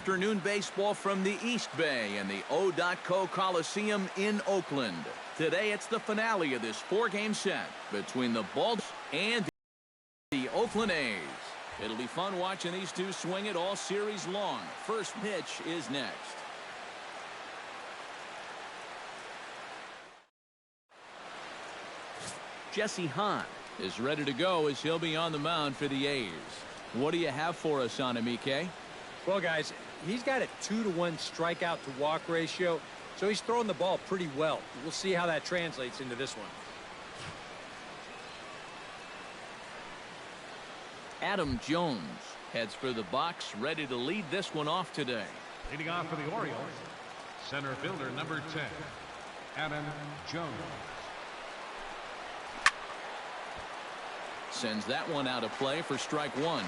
afternoon baseball from the East Bay and the O.Co Coliseum in Oakland. Today it's the finale of this 4-game set between the Baltimore and the Oakland A's. It'll be fun watching these two swing it all series long. First pitch is next. Jesse Hahn is ready to go as he'll be on the mound for the A's. What do you have for us on him, EK? Well, guys, he's got a 2-to-1 strikeout to walk ratio, so he's throwing the ball pretty well. We'll see how that translates into this one. Adam Jones heads for the box, ready to lead this one off today. Leading off for the Orioles, center fielder number 10, Adam Jones. Sends that one out of play for strike one.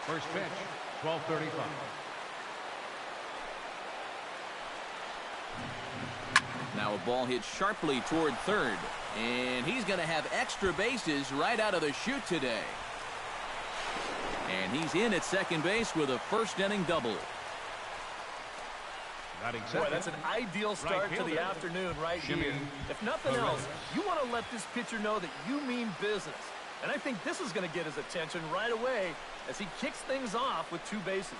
First pitch, 12:35. Now a ball hit sharply toward third, and he's going to have extra bases right out of the chute today. And he's in at second base with a first-inning double. Boy, that's an ideal start to the afternoon right here. If nothing else, you want to let this pitcher know that you mean business. And I think this is going to get his attention right away as he kicks things off with 2 bases.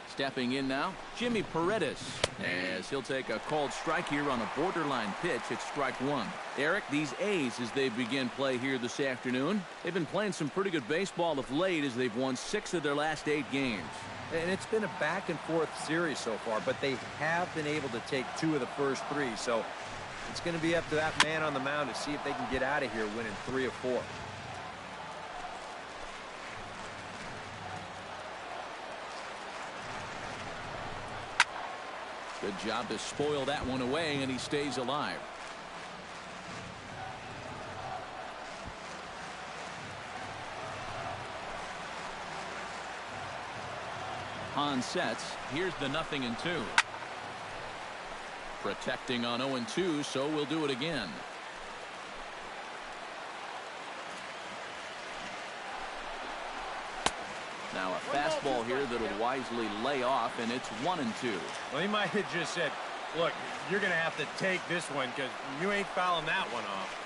Stepping in now, Jimmy Paredes, as he'll take a called strike here on a borderline pitch at strike one. Eric, these A's, as they begin play here this afternoon, they've been playing some pretty good baseball of late as they've won 6 of their last 8 games. And it's been a back-and-forth series so far, but they have been able to take 2 of the first 3. So it's going to be up to that man on the mound to see if they can get out of here winning 3 of 4. Good job to spoil that one away, and he stays alive. Hahn sets. Here's the 0-2. Protecting on 0-2, so we'll do it again. Now a fastball here that'll wisely lay off, and it's 1-2. Well, he might have just said, look, you're going to have to take this one because you ain't fouling that one off.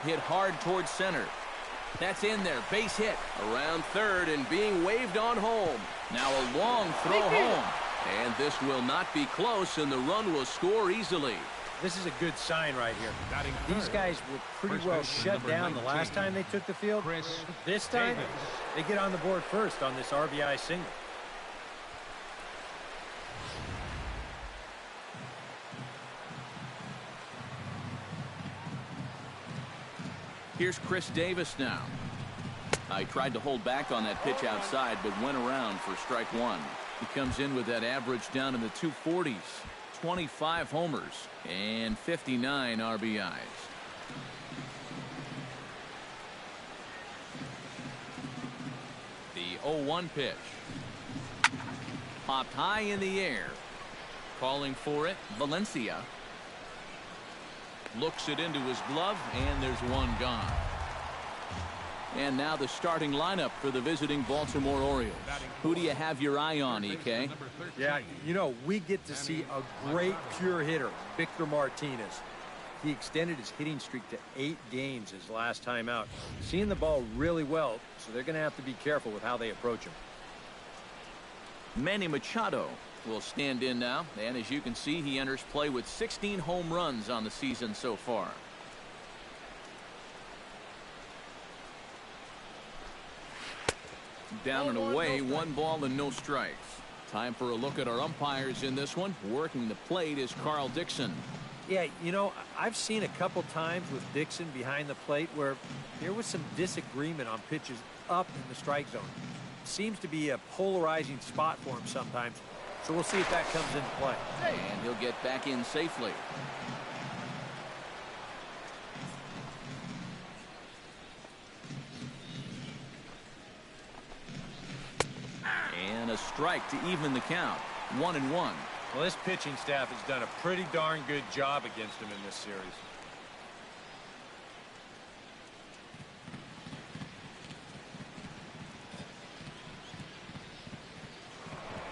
Hit hard towards center. That's in there. Base hit around third and being waved on home. Now a long throw home. And this will not be close, and the run will score easily. This is a good sign right here. These guys were pretty well shut down the last time they took the field. This time, they get on the board first on this RBI single. Here's Chris Davis now. I tried to hold back on that pitch outside, but went around for strike one. He comes in with that average down in the 240s. 25 homers and 59 RBIs. The 0-1 pitch. Popped high in the air. Calling for it, Valencia. Looks it into his glove, and there's one gone. And now the starting lineup for the visiting Baltimore Orioles. Who do you have your eye on, EK? Yeah, you know, we get to see a great pure hitter, Victor Martinez. He extended his hitting streak to 8 games his last time out. Seeing the ball really well, so they're going to have to be careful with how they approach him. Manny Machado will stand in now, and as you can see, he enters play with 16 home runs on the season so far. Down and away, 1 ball and no strikes. Time for a look at our umpires in this one. Working the plate is Carl Dixon. Yeah, you know, I've seen a couple times with Dixon behind the plate where there was some disagreement on pitches up in the strike zone. Seems to be a polarizing spot for him sometimes. So we'll see if that comes into play. And he'll get back in safely. strike to even the count. 1-1. Well, this pitching staff has done a pretty darn good job against him in this series.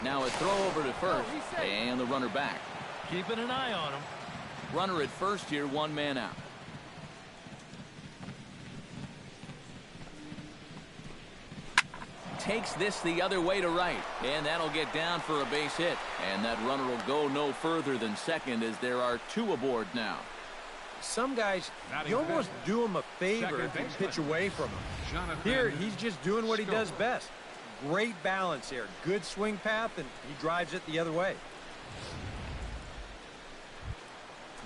Now a throw over to first, and the runner back. Keeping an eye on him. Runner at first here, 1 man out. Takes this the other way to right, and that'll get down for a base hit. And that runner will go no further than second, as there are 2 aboard now. Some guys, you almost do them a favor if you pitch away from him. Here, he's just doing what he does best. Great balance here. Good swing path, and he drives it the other way.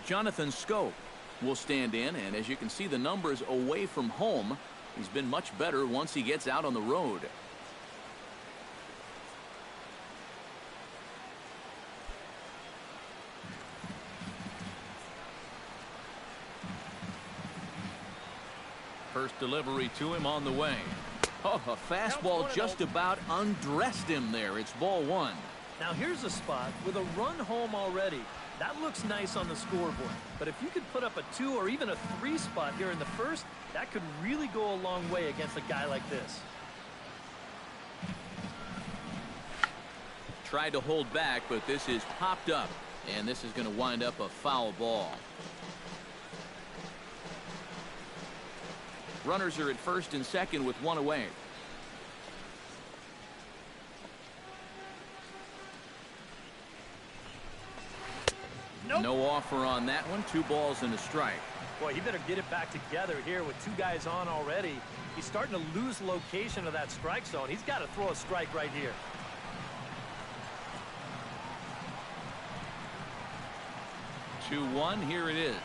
Jonathan Scope will stand in, and as you can see, the numbers away from home, he's been much better once he gets out on the road. First delivery to him on the way. Oh, a fastball just about undressed him there. It's ball 1. Now here's a spot with a run home already. That looks nice on the scoreboard. But if you could put up a 2 or even a 3 spot here in the first, that could really go a long way against a guy like this. Tried to hold back, but this is popped up. And this is going to wind up a foul ball. Runners are at first and second with 1 away. Nope. No offer on that one. 2 balls and a strike. Boy, he better get it back together here with 2 guys on already. He's starting to lose location of that strike zone. He's got to throw a strike right here. Two-one. Here it is.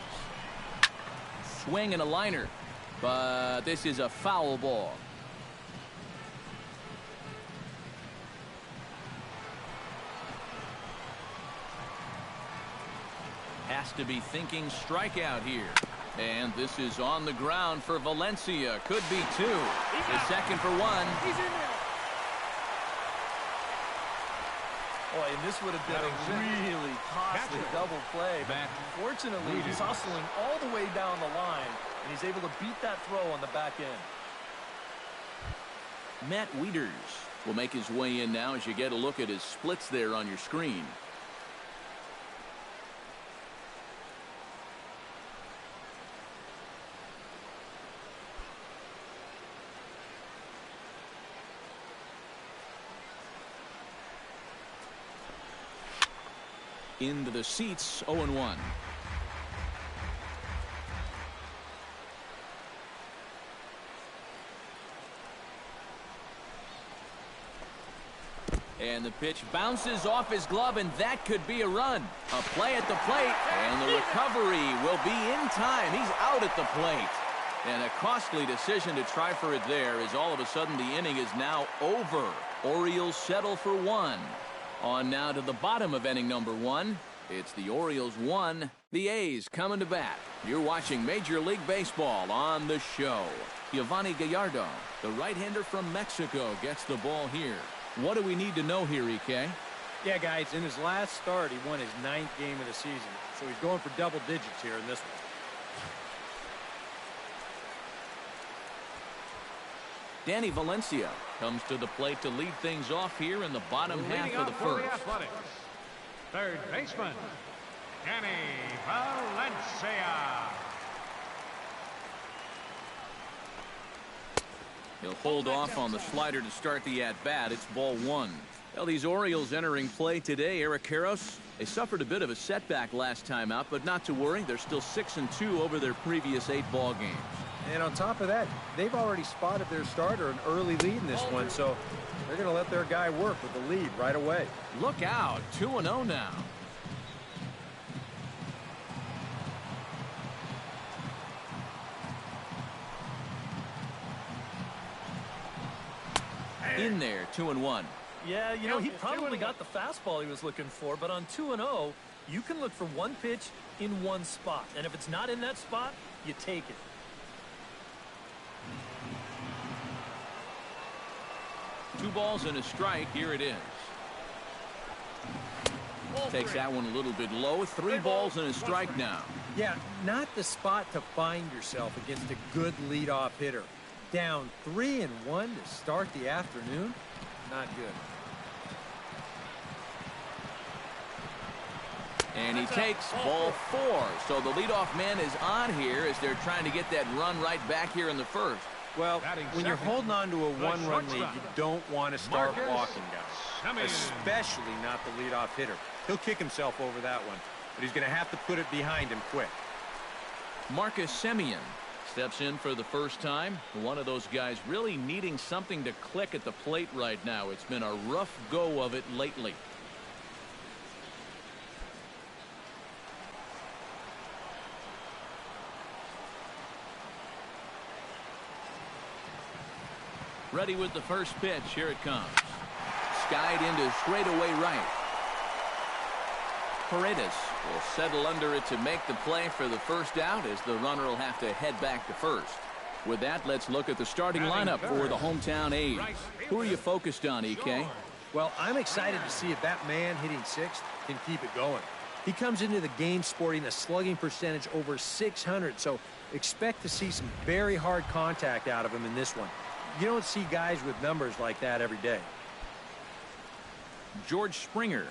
Swing and a liner. But this is a foul ball. Has to be thinking strikeout here. And this is on the ground for Valencia. Could be 2. The second for 1. He's in there. Boy, and this would have been a really costly double play. But fortunately, he's hustling all the way down the line, and he's able to beat that throw on the back end. Matt Wieters will make his way in now as you get a look at his splits there on your screen. Into the seats, 0-1. And the pitch bounces off his glove, and that could be a run. A play at the plate, and the recovery will be in time. He's out at the plate. And a costly decision to try for it there, as all of a sudden the inning is now over. Orioles settle for 1. On now to the bottom of inning number 1. It's the Orioles 1, the A's coming to bat. You're watching Major League Baseball on the show. Giovanni Gallardo, the right-hander from Mexico, gets the ball here. What do we need to know here, EK? Yeah, guys, in his last start, he won his 9th game of the season. So he's going for double digits here in this one. Danny Valencia comes to the plate to lead things off here in the bottom half of the first. Third baseman, Danny Valencia. He'll hold off on the slider to start the at-bat. It's ball 1. Well, these Orioles entering play today, Eric Karros, they suffered a bit of a setback last time out, but not to worry. They're still 6-2 over their previous 8 ball games. And on top of that, they've already spotted their starter an early lead in this one, so they're going to let their guy work with the lead right away. Look out, 2-0 now. In there, 2-1. Yeah, you know, he probably got the fastball he was looking for, but on 2-0, you can look for one pitch in one spot. And if it's not in that spot, you take it. Two balls and a strike. Here it is. Takes that one a little bit low. 3 balls and a strike now. Yeah, not the spot to find yourself against a good leadoff hitter. Down 3-1 to start the afternoon? Not good. And he takes ball 4. So the leadoff man is on here as they're trying to get that run right back here in the first. Well, when you're holding on to a 1-run lead, you don't want to start walking guys, especially not the leadoff hitter. He'll kick himself over that one, but he's going to have to put it behind him quick. Marcus Semien steps in for the first time. One of those guys really needing something to click at the plate right now. It's been a rough go of it lately. Ready with the first pitch. Here it comes. Skied into straightaway right. Paredes will settle under it to make the play for the first out as the runner will have to head back to first. With that, let's look at the starting lineup for the hometown A's. Who are you focused on, EK? Well, I'm excited to see if that man hitting 6th can keep it going. He comes into the game sporting a slugging percentage over 600, so expect to see some very hard contact out of him in this one. You don't see guys with numbers like that every day. George Springer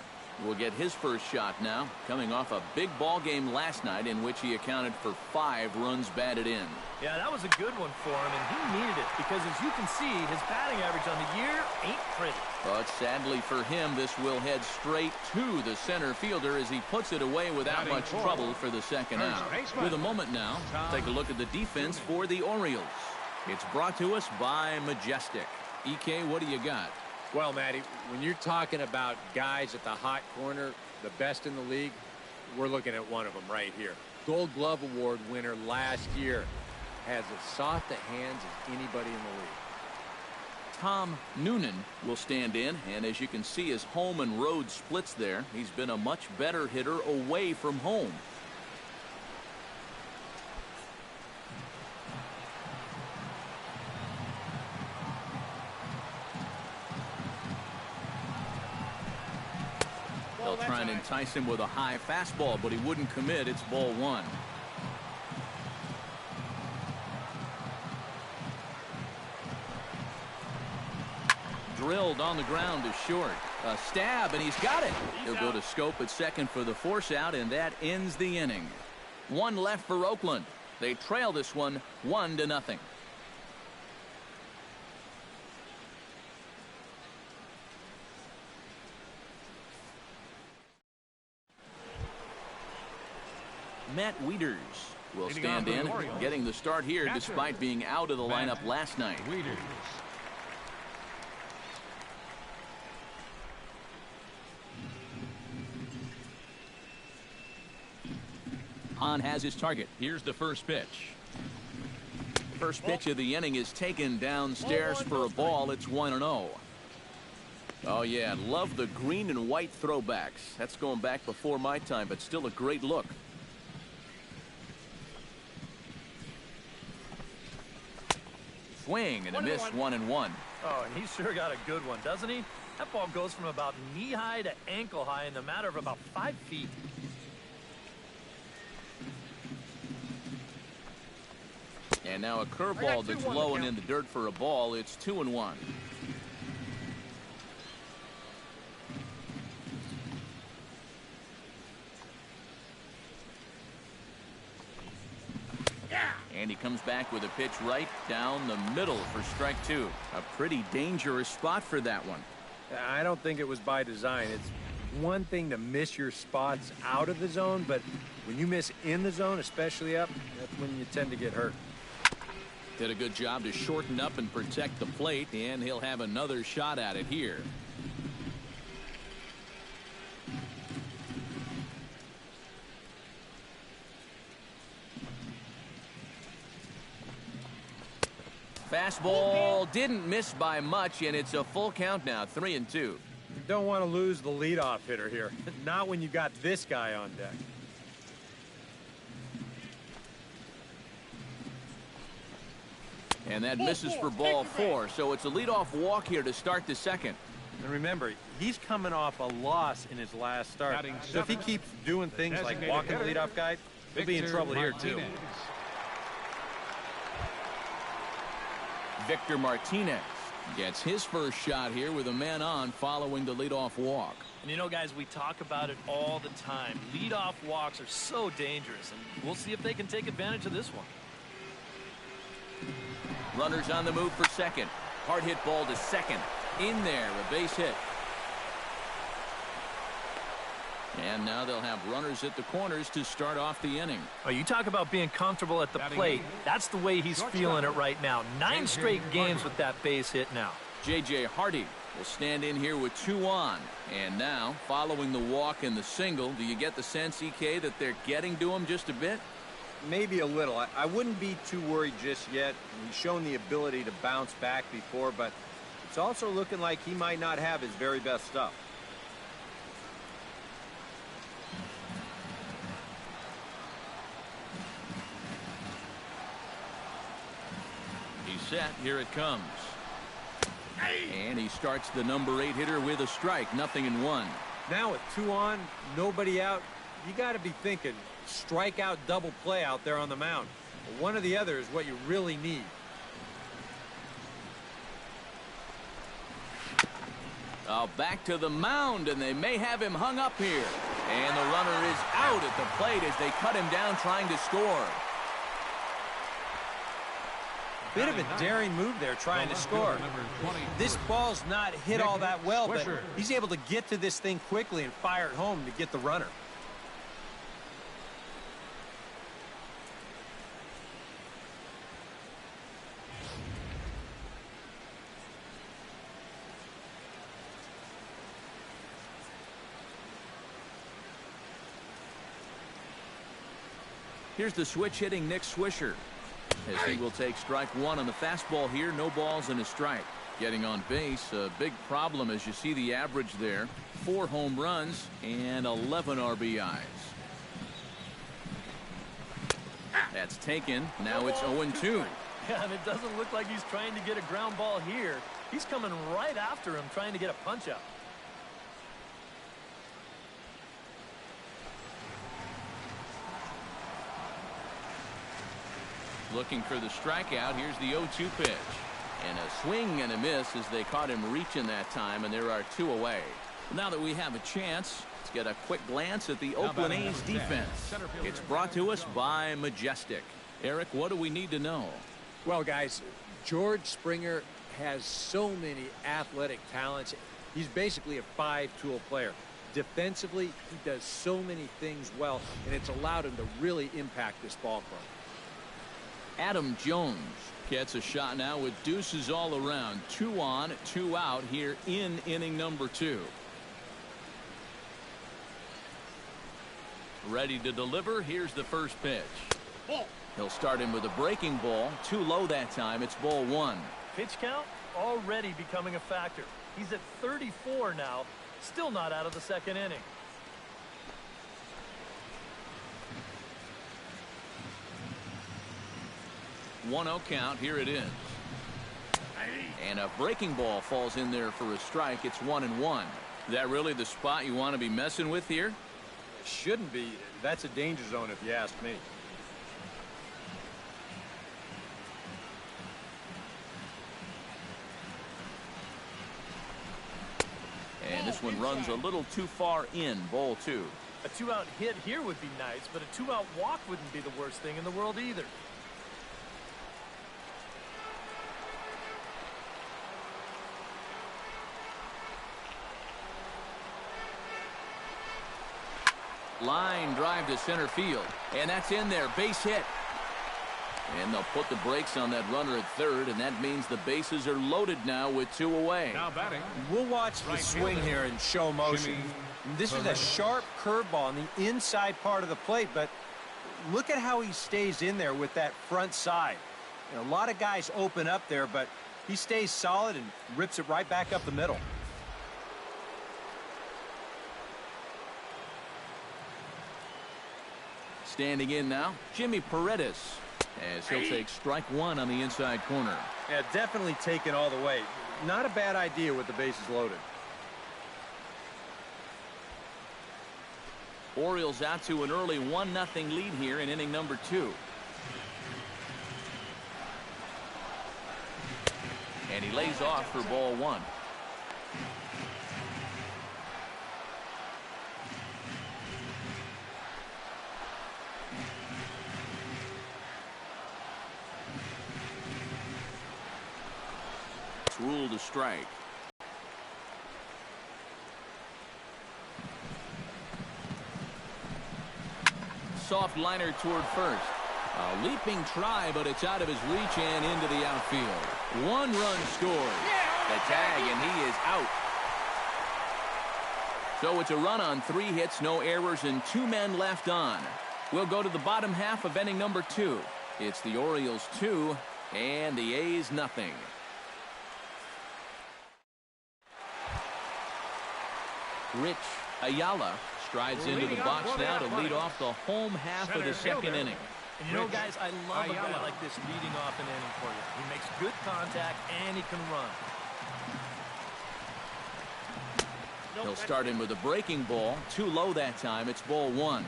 will get his first shot now, coming off a big ball game last night in which he accounted for 5 runs batted in. Yeah, that was a good one for him, and he needed it because, as you can see, his batting average on the year ain't pretty. But sadly for him, this will head straight to the center fielder as he puts it away without much trouble for the second out. With a moment now, take a look at the defense for the Orioles. It's brought to us by Majestic. EK, what do you got? Well, Matty, when you're talking about guys at the hot corner, the best in the league, we're looking at one of them right here. Gold Glove Award winner last year. Has as soft a hands as anybody in the league. Tom Noonan will stand in, and as you can see, his home and road splits there. He's been a much better hitter away from home. They'll try and entice him with a high fastball, but he wouldn't commit. It's ball 1. Drilled on the ground to short. A stab, and he's got it. He'll go to scope at second for the force out, and that ends the inning. 1 left for Oakland. They trail this one 1-0. Matt Wieters will stand in, getting the start here despite being out of the lineup last night. Hahn has his target. Here's the first pitch. First pitch of the inning is taken downstairs for a ball. It's 1-0. Oh, yeah, love the green and white throwbacks. That's going back before my time, but still a great look. Swing and a miss, 1-1. Oh, and he sure got a good one, doesn't he? That ball goes from about knee-high to ankle-high in the matter of about 5 feet. And now a curveball that's low and in the dirt for a ball. It's 2-1. And he comes back with a pitch right down the middle for strike 2. A pretty dangerous spot for that one. I don't think it was by design. It's one thing to miss your spots out of the zone, but when you miss in the zone, especially up, that's when you tend to get hurt. Did a good job to shorten up and protect the plate, and he'll have another shot at it here. Fastball didn't miss by much, and it's a full count now, 3-2. You don't want to lose the leadoff hitter here. Not when you got this guy on deck. And that misses for ball 4, so it's a leadoff walk here to start the second. And remember, he's coming off a loss in his last start. So if he keeps doing things like walking the leadoff guy, he'll be in trouble here too. Victor Martinez gets his first shot here with a man on following the leadoff walk. And you know, guys, we talk about it all the time. Leadoff walks are so dangerous, and we'll see if they can take advantage of this one. Runners on the move for second. Hard hit ball to second. In there, a base hit. And now they'll have runners at the corners to start off the inning. Oh, you talk about being comfortable at the plate. That's the way he's feeling it right now. 9 straight games with that base hit now. J.J. Hardy will stand in here with 2 on. And now, following the walk and the single, do you get the sense, EK, that they're getting to him just a bit? Maybe a little. I wouldn't be too worried just yet. He's shown the ability to bounce back before, but it's also looking like he might not have his very best stuff. He's set. Here it comes. And he starts the number 8 hitter with a strike. 0-1. Now with 2 on, nobody out, you got to be thinking strikeout double play out there on the mound. One or the other is what you really need. Back to the mound, and they may have him hung up here. And the runner is out at the plate as they cut him down trying to score. Bit of a daring move there trying to score. This ball's not hit all that well, but he's able to get to this thing quickly and fire it home to get the runner. Here's the switch hitting Nick Swisher, as he will take strike 1 on the fastball here. No balls and a strike. Getting on base, a big problem as you see the average there. 4 home runs and 11 RBIs. That's taken. Now it's 0-2. Yeah, and it doesn't look like he's trying to get a ground ball here. He's coming right after him trying to get a punch out. Looking for the strikeout. Here's the 0-2 pitch. And a swing and a miss as they caught him reaching that time, and there are 2 away. Now that we have a chance, let's get a quick glance at the Oakland A's defense. It's brought to us by Majestic. Eric, what do we need to know? Well, guys, George Springer has so many athletic talents. He's basically a 5-tool player. Defensively, he does so many things well, and it's allowed him to really impact this ball club. Adam Jones gets a shot now with deuces all around. 2 on, 2 out here in inning number 2. Ready to deliver. Here's the first pitch. He'll start him with a breaking ball. Too low that time. It's ball 1. Pitch count already becoming a factor. He's at 34 now. Still not out of the second inning. 1-0 count. Here it is. And a breaking ball falls in there for a strike. It's 1-1. Is that really the spot you want to be messing with here? Shouldn't be. That's a danger zone if you ask me. And this one runs a little too far in. Ball 2. A 2-out hit here would be nice, but a 2-out walk wouldn't be the worst thing in the world either. Line drive to center field, and that's in there. Base hit. And they'll put the brakes on that runner at third, and that means the bases are loaded now with 2 away. Now batting. We'll watch the swing here in show motion. This is a sharp curveball on the inside part of the plate, but look at how he stays in there with that front side. You know, a lot of guys open up there, but he stays solid and rips it right back up the middle. Standing in now, Jimmy Paredes, as he'll take strike 1 on the inside corner. Yeah, definitely taken all the way. Not a bad idea with the bases loaded. Orioles out to an early 1-0 lead here in inning number 2. And he lays off for ball 1. It's ruled a strike. Soft liner toward first. A leaping try, but it's out of his reach and into the outfield. 1 run scored. The tag, and he is out. So it's a run on 3 hits, no errors, and 2 men left on. We'll go to the bottom half of inning number 2. It's the Orioles 2 and the A's nothing. Rich Ayala strides into the box now to lead off the home half of the second inning. And you know, guys, I love a guy like this leading off an inning for you. He makes good contact and he can run. He'll start him with a breaking ball. Too low that time. It's ball 1.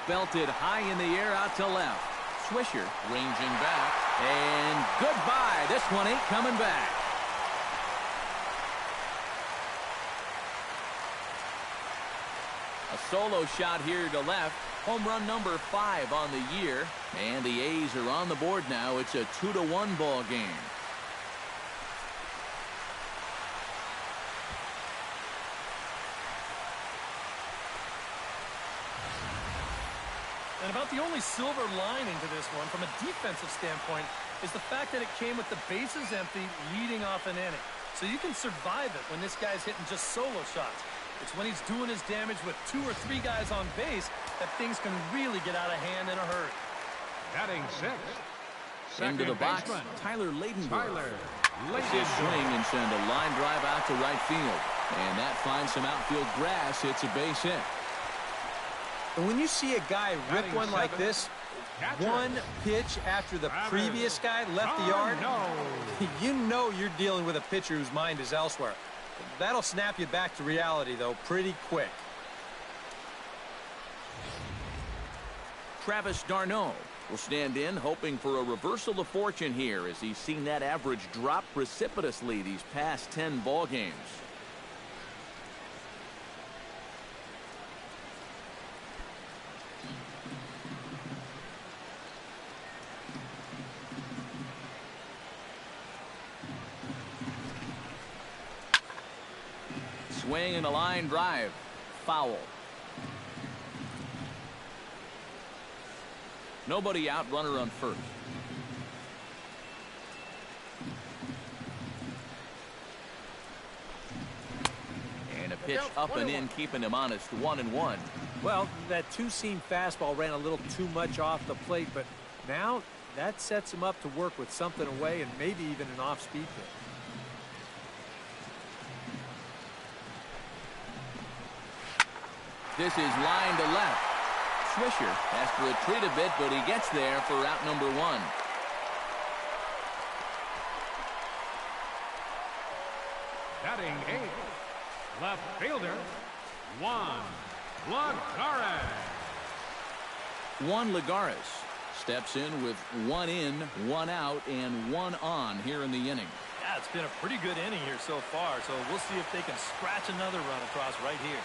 Belted high in the air out to left. Swisher ranging back. And goodbye. This one ain't coming back. A solo shot here to left. Home run number 5 on the year. And the A's are on the board now. It's a 2-1 ball game. And about the only silver lining to this one from a defensive standpoint is the fact that it came with the bases empty leading off an inning. So you can survive it when this guy's hitting just solo shots. It's when he's doing his damage with 2 or 3 guys on base that things can really get out of hand in a hurry. Batting 6. Into the box, Tyler Ladenburg. His swing and send a line drive out to right field. And that finds some outfield grass. It's a base hit. And when you see a guy rip one like this, one pitch after the previous guy left the yard, you know you're dealing with a pitcher whose mind is elsewhere. That'll snap you back to reality, though, pretty quick. Travis d'Arnaud will stand in, hoping for a reversal of fortune here as he's seen that average drop precipitously these past 10 ball games. Swing and a line drive. Foul. Nobody out, runner on first. And a pitch up and in, keeping him honest. 1-1. Well, that two-seam fastball ran a little too much off the plate, but now that sets him up to work with something away and maybe even an off-speed pitch. This is line to left. Swisher has to retreat a bit, but he gets there for out number 1. Batting 8. Left fielder, Juan Lagares steps in with 1 in, 1 out, and 1 on here in the inning. Yeah, it's been a pretty good inning here so far, so we'll see if they can scratch another run across right here.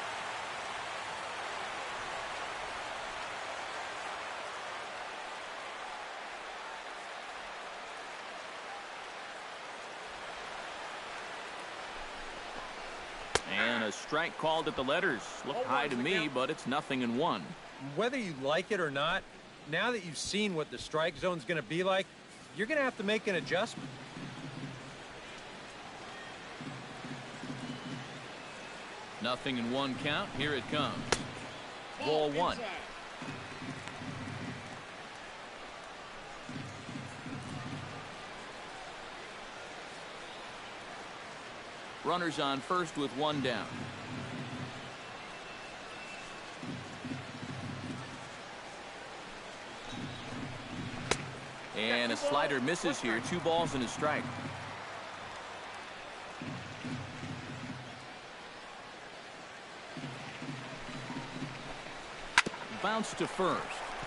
And a strike called at the letters. Looked high to me, but it's 0-1. Whether you like it or not, now that you've seen what the strike zone's going to be like, you're going to have to make an adjustment. Nothing in 1 count. Here it comes. Ball 1. Runners on first with 1 down. And a slider misses here. 2 balls and a strike. bounce to first.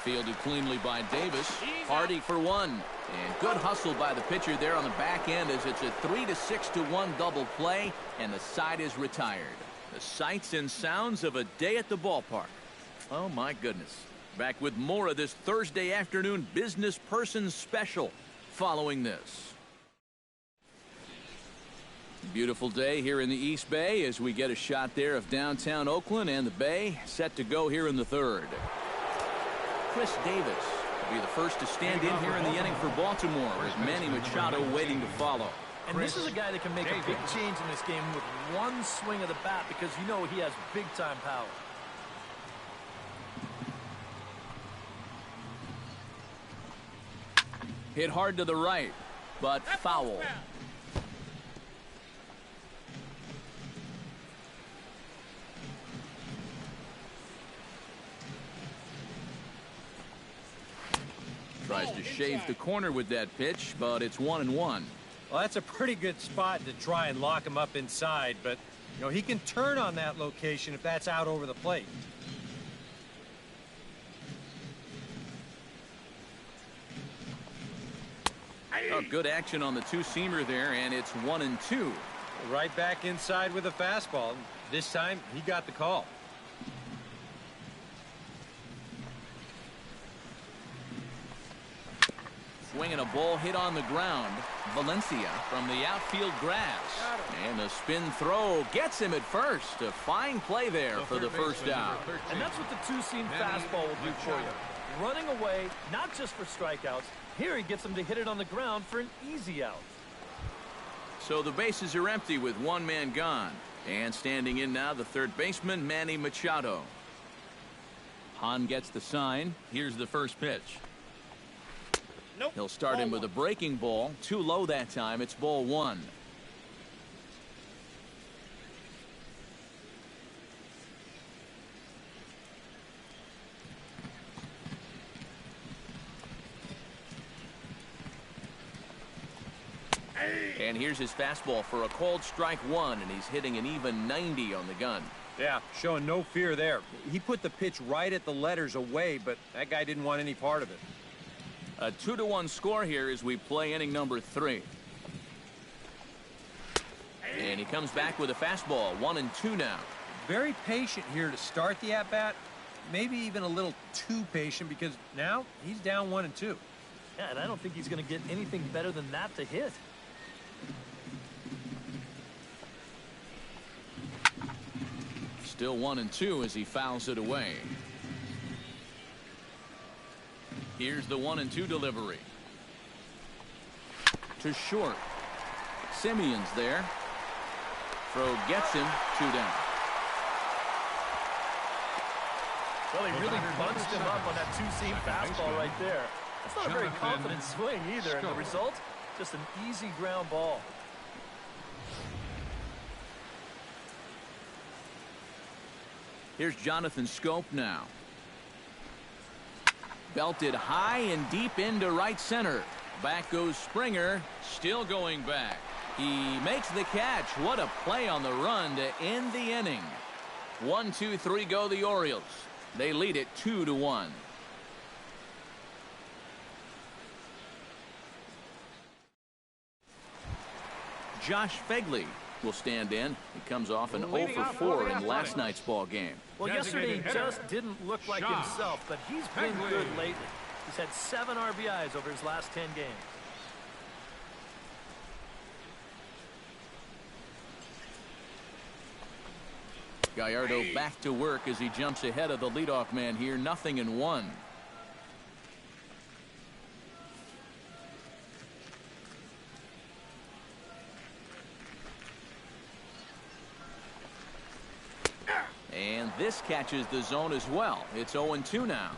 Fielded cleanly by Davis. Hardy for one. And good hustle by the pitcher there on the back end as it's a 3-6-1 double play, and the side is retired. The sights and sounds of a day at the ballpark. Oh, my goodness. Back with more of this Thursday afternoon Business Person Special following this. Beautiful day here in the East Bay as we get a shot there of downtown Oakland, and the Bay set to go here in the third. Chris Davis will be the first to stand in here in the inning for Baltimore, with Manny Machado waiting to follow. And this is a guy that can make a big change in this game with one swing of the bat, because you know he has big-time power. Hit hard to the right, but foul. Tries to shave the corner with that pitch, but it's 1-1. Well, that's a pretty good spot to try and lock him up inside, but, you know, he can turn on that location if that's out over the plate. Oh, good action on the two-seamer there, and it's 1-2. Right back inside with a fastball. This time, he got the call. Swinging a ball hit on the ground. Valencia from the outfield grass. And a spin throw gets him at first. A fine play there for the first out. And that's what the two-seam fastball will do for you. Running away, not just for strikeouts. Here he gets him to hit it on the ground for an easy out. So the bases are empty with one man gone. And standing in now, the third baseman, Manny Machado. Hahn gets the sign. Here's the first pitch. Nope. He'll start him with a breaking ball. Too low that time. It's ball one. And here's his fastball for a called strike one, and he's hitting an even 90 on the gun. Yeah, showing no fear there. He put the pitch right at the letters away, but that guy didn't want any part of it. A 2-1 score here as we play inning number 3. And he comes back with a fastball, 1-2 now. Very patient here to start the at-bat. Maybe even a little too patient, because now he's down 1-2. Yeah, and I don't think he's going to get anything better than that to hit. Still 1-2 as he fouls it away. Here's the 1-2 delivery. To short. Simeon's there. Throw gets him, 2 down. Well, he really bunched him up on that two-seam fastball right there. That's not a very confident swing either, and the result, just an easy ground ball. Here's Jonathan Scope now. Belted high and deep into right center. Back goes Springer, still going back. He makes the catch. What a play on the run to end the inning. 1-2-3 go the Orioles. They lead it 2-1. Josh Fegley will stand in. He comes off an 0-for-4 in last night's ball game. Well, yesterday he just didn't look like himself, but he's been good lately. He's had 7 RBIs over his last 10 games. Gallardo back to work as he jumps ahead of the leadoff man here. 0-1. And this catches the zone as well. It's 0-2 now.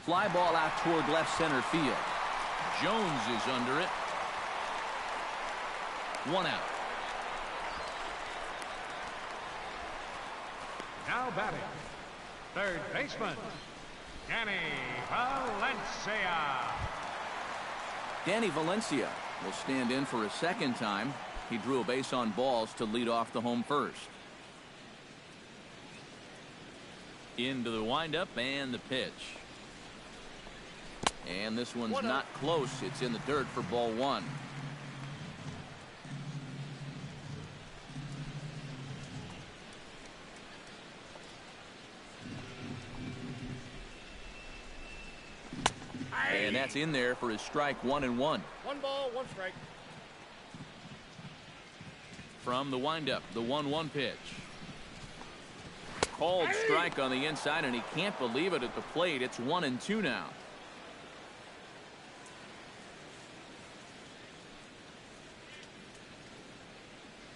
Fly ball out toward left center field. Jones is under it. 1 out. Now batting, third baseman, Danny Valencia. Danny Valencia will stand in for a second time. He drew a base on balls to lead off the home first. Into the windup and the pitch. And this one's not close. It's in the dirt for ball one. And that's in there for his strike. 1-1. 1 ball, 1 strike. From the windup, the 1-1 pitch. Called strike on the inside, and he can't believe it at the plate. It's 1-2 now.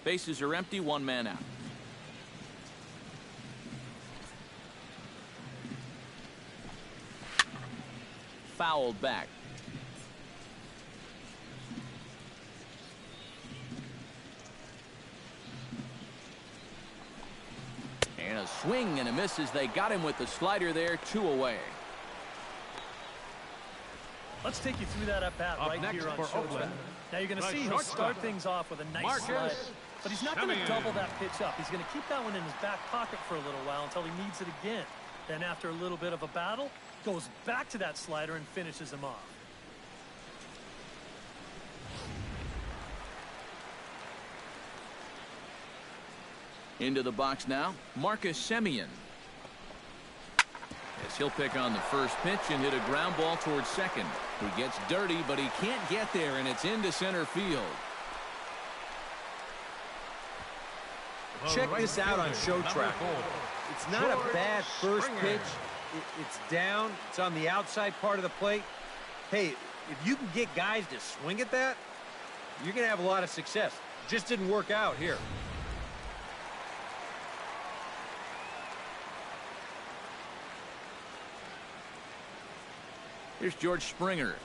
Bases are empty, 1 man out. Fouled back. And a swing and a miss as they got him with the slider there. 2 away. Let's take you through that at bat right here on Showtime. Now you're going to see he'll start things off with a nice slider. But he's not going to double that pitch up. He's going to keep that one in his back pocket for a little while until he needs it again. Then after a little bit of a battle, goes back to that slider and finishes him off. Into the box now, Marcus Semien. As he'll pick on the first pitch and hit a ground ball towards second. He gets dirty, but he can't get there, and it's into center field. Check this out on Showtime. It's not a bad first pitch. It's down. It's on the outside part of the plate. Hey, if you can get guys to swing at that, you're going to have a lot of success. Just didn't work out here. Here's George Springer.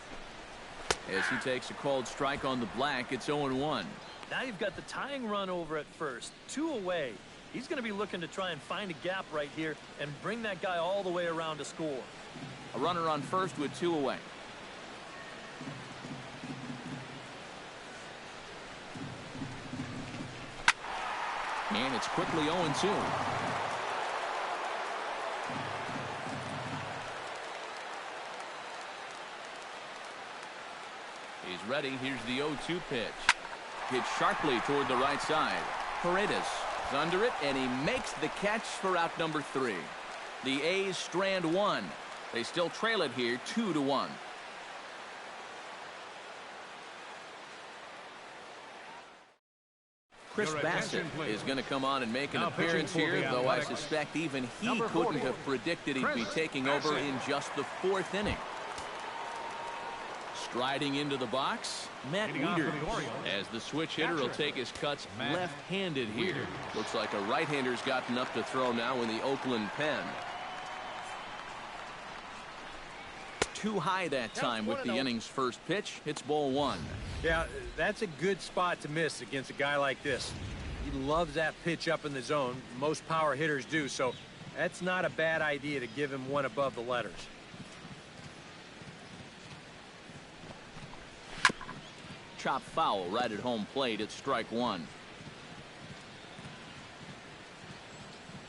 As he takes a called strike on the black, it's 0-1. Now you've got the tying run over at first. 2 away. He's going to be looking to try and find a gap right here and bring that guy all the way around to score. A runner on first with 2 away. And it's quickly 0-2. He's ready. Here's the 0-2 pitch. Hit sharply toward the right side. Paredes is under it, and he makes the catch for out number 3. The A's strand 1. They still trail it here 2-1. Chris Bassett is going to come on and make an appearance here, though I suspect even he couldn't have predicted he'd be taking over in just the 4th inning. Striding into the box, Matt Wieters, as the switch hitter will take his cuts left-handed here. Looks like a right-hander's got enough to throw now in the Oakland pen. Too high that time with the inning's first pitch. It's ball 1. Yeah, that's a good spot to miss against a guy like this. He loves that pitch up in the zone. Most power hitters do, so that's not a bad idea to give him one above the letters. Chop foul right at home plate. It's strike 1.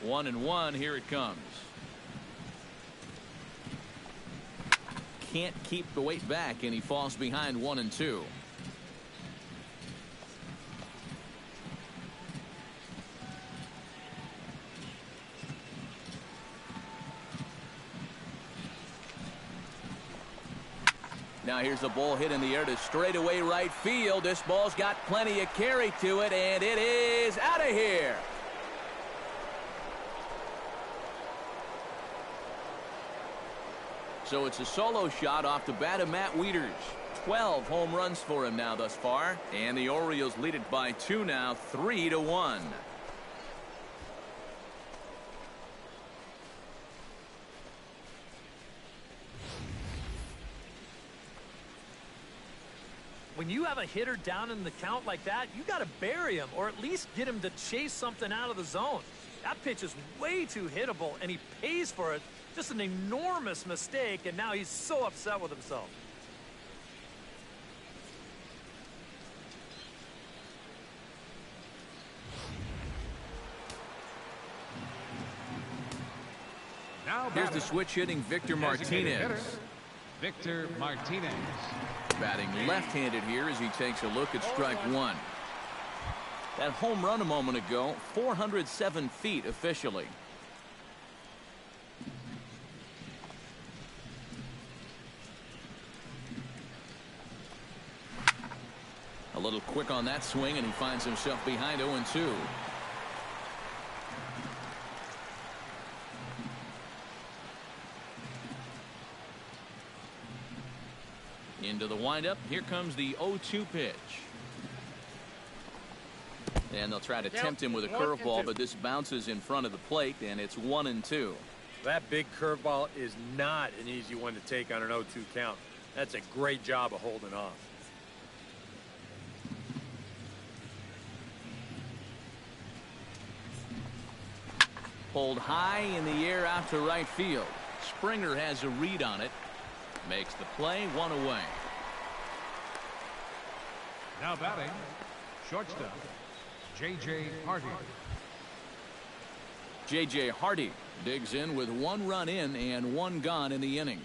1-1. Here it comes. Can't keep the weight back, and he falls behind 1-2. Now here's a ball hit in the air to straightaway right field. This ball's got plenty of carry to it, and it is out of here. So it's a solo shot off the bat of Matt Wieters. 12 home runs for him now thus far, and the Orioles lead it by 2 now, 3-1. When you have a hitter down in the count like that, you got to bury him or at least get him to chase something out of the zone. That pitch is way too hittable, and he pays for it. Just an enormous mistake, and now he's so upset with himself. Here's the switch hitting Victor Martinez. Victor Martinez. Batting left-handed here as he takes a look at strike one. That home run a moment ago, 407 feet officially. A little quick on that swing, and he finds himself behind 0-2. Into the windup. Here comes the 0-2 pitch. And they'll try to tempt him with a curveball, but this bounces in front of the plate, and it's 1-2. That big curveball is not an easy one to take on an 0-2 count. That's a great job of holding off. Pulled high in the air out to right field. Springer has a read on it. Makes the play, one away. Now batting, shortstop, J.J. Hardy. J.J. Hardy digs in with 1 run in and 1 gone in the inning.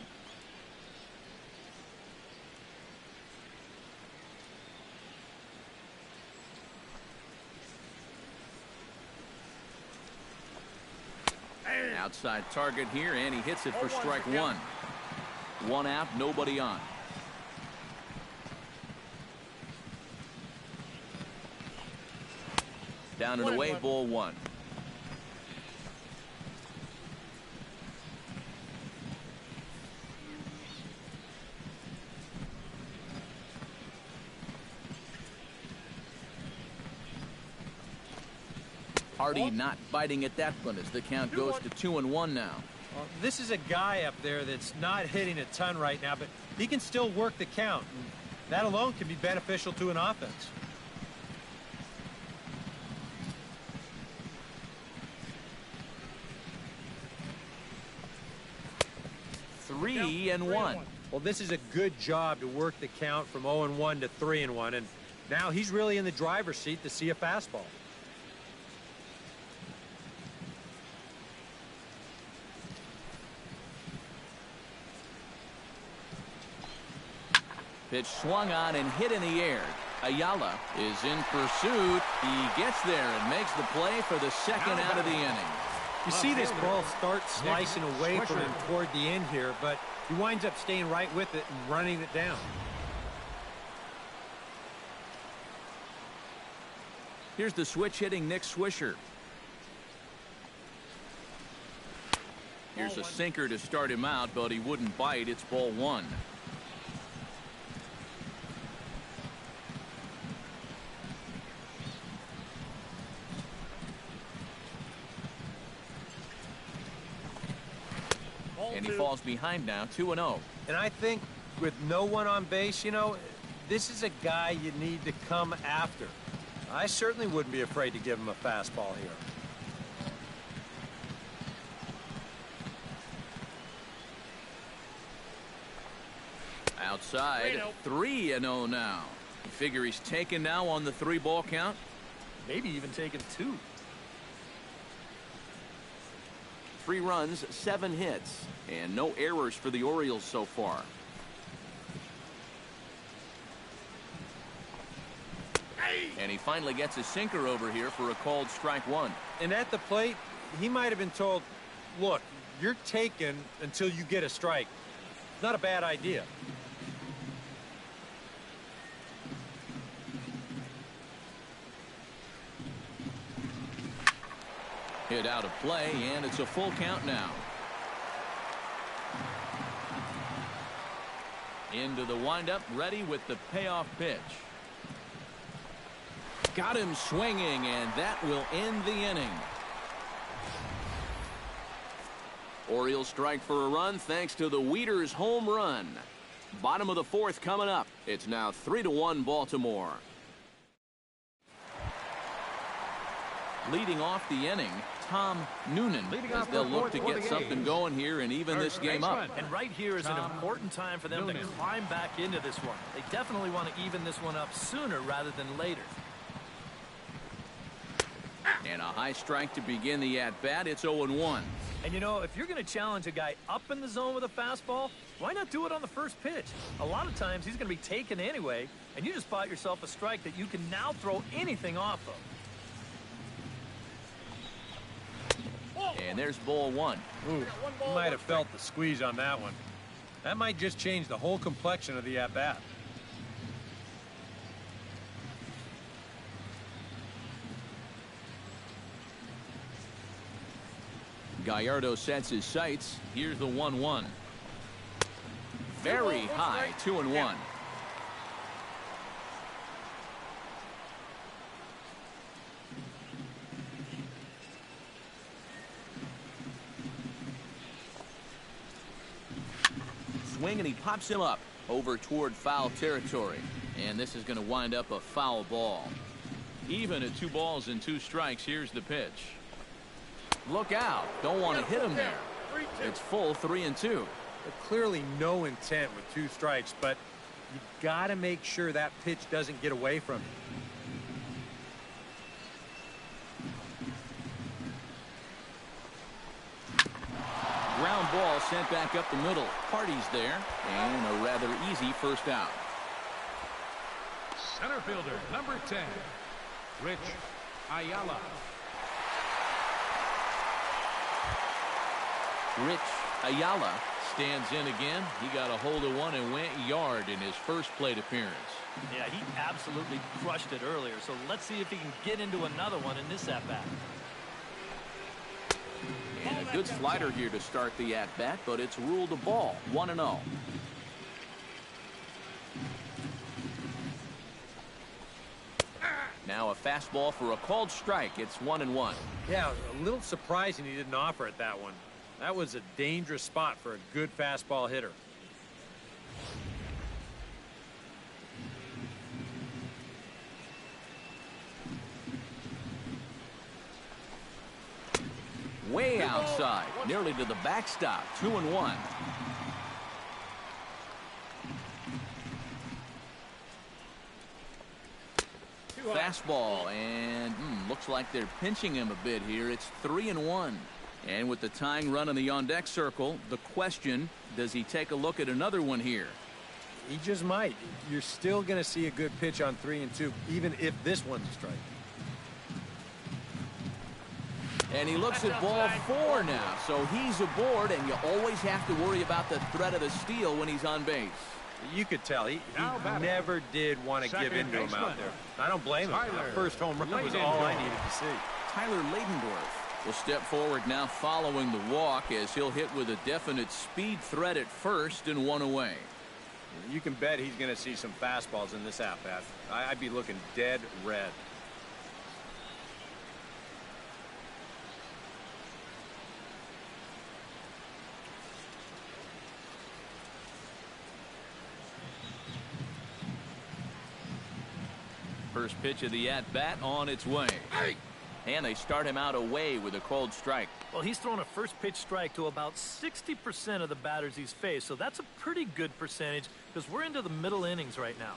Outside target here, and he hits it for strike one. 1 out, nobody on. Down and away, ball 1. Hardy not biting at that one as the count goes to 2-1 now. Well, this is a guy up there that's not hitting a ton right now, but he can still work the count. And that alone can be beneficial to an offense. Three and one. Well, this is a good job to work the count from 0-1 to 3-1, and now he's really in the driver's seat to see a fastball. Pitch swung on and hit in the air. Ayala is in pursuit. He gets there and makes the play for the second out of the inning. You see this ball start slicing away from him toward the end here, but he winds up staying right with it and running it down. Here's the switch hitting Nick Swisher. Here's a sinker to start him out, but he wouldn't bite. It's ball 1. And he falls behind now, 2-0. And I think with no one on base, you know, this is a guy you need to come after. I certainly wouldn't be afraid to give him a fastball here. Outside, 3-0 now. You figure he's taken now on the 3-ball count? Maybe even taken 2. 3 runs, 7 hits, and no errors for the Orioles so far. And he finally gets a sinker over here for a called strike 1. And at the plate, he might have been told, look, you're taken until you get a strike. Not a bad idea. Hit out of play, and it's a full count now. Into the windup, ready with the payoff pitch. Got him swinging, and that will end the inning. Orioles strike for a run thanks to the Wieters home run. Bottom of the 4th coming up. It's now 3-1 Baltimore. Leading off the inning, Tom Noonan, as they'll look to get something going here and even this game up. And right here is an important time for them to climb back into this one. They definitely want to even this one up sooner rather than later. And a high strike to begin the at-bat. It's 0-1. And, you know, if you're going to challenge a guy up in the zone with a fastball, why not do it on the first pitch? A lot of times he's going to be taken anyway, and you just bought yourself a strike that you can now throw anything off of. And there's ball one. Ooh, you might have felt the squeeze on that one. That might just change the whole complexion of the at-bat. Gallardo sets his sights. Here's the 1-1. Very high, 2-1. Swing, and he pops him up over toward foul territory. And this is going to wind up a foul ball. Even at 2 balls and 2 strikes, here's the pitch. Look out. Don't want to hit him there. It's full 3-2. Clearly no intent with 2 strikes, but you got to make sure that pitch doesn't get away from you. Ground ball sent back up the middle. Party's there, and a rather easy first out. Center fielder, number 10, Rich Ayala. Rich Ayala stands in again. He got a hold of one and went yard in his first plate appearance. Yeah, he absolutely crushed it earlier, so let's see if he can get into another one in this at-bat. And a good slider here to start the at-bat, but it's ruled a ball, 1-0. Now a fastball for a called strike. It's 1-1. Yeah, a little surprising he didn't offer it that one. That was a dangerous spot for a good fastball hitter. Way outside, nearly to the backstop, 2-1. Fastball, and looks like they're pinching him a bit here. It's 3-1. And with the tying run in the on-deck circle, the question, does he take a look at another one here? He just might. You're still going to see a good pitch on 3-2, even if this one's a strike. And he looks at ball 4 now, so he's aboard, and you always have to worry about the threat of the steal when he's on base. You could tell he never did want to give in to him out there. I don't blame him. That first home run was all I needed to see. Tyler Ladendorf will step forward now following the walk as he'll hit with a definite speed threat at first and 1 away. You can bet he's going to see some fastballs in this at-bat. I'd be looking dead red. First pitch of the at-bat on its way. And they start him out away with a called strike. Well, he's thrown a first pitch strike to about 60% of the batters he's faced, so that's a pretty good percentage because we're into the middle innings right now.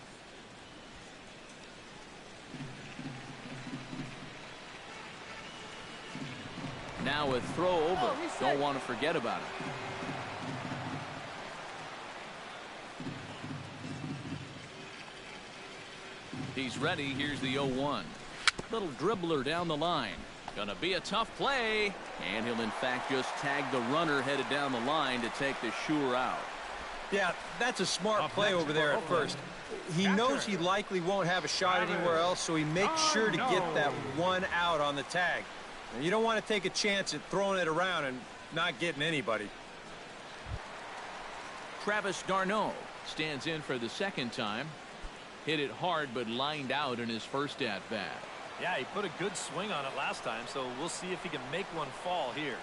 Now a throw over. Don't want to forget about it. He's ready. Here's the 0-1. Little dribbler down the line. Gonna be a tough play. And he'll in fact just tag the runner headed down the line to take the sure out. Yeah, that's a smart play over there at first. He knows he likely won't have a shot anywhere else, so he makes sure to get that one out on the tag. And you don't want to take a chance at throwing it around and not getting anybody. Travis d'Arnaud stands in for the second time. Hit it hard, but lined out in his first at-bat. Yeah, he put a good swing on it last time, so we'll see if he can make one fall here.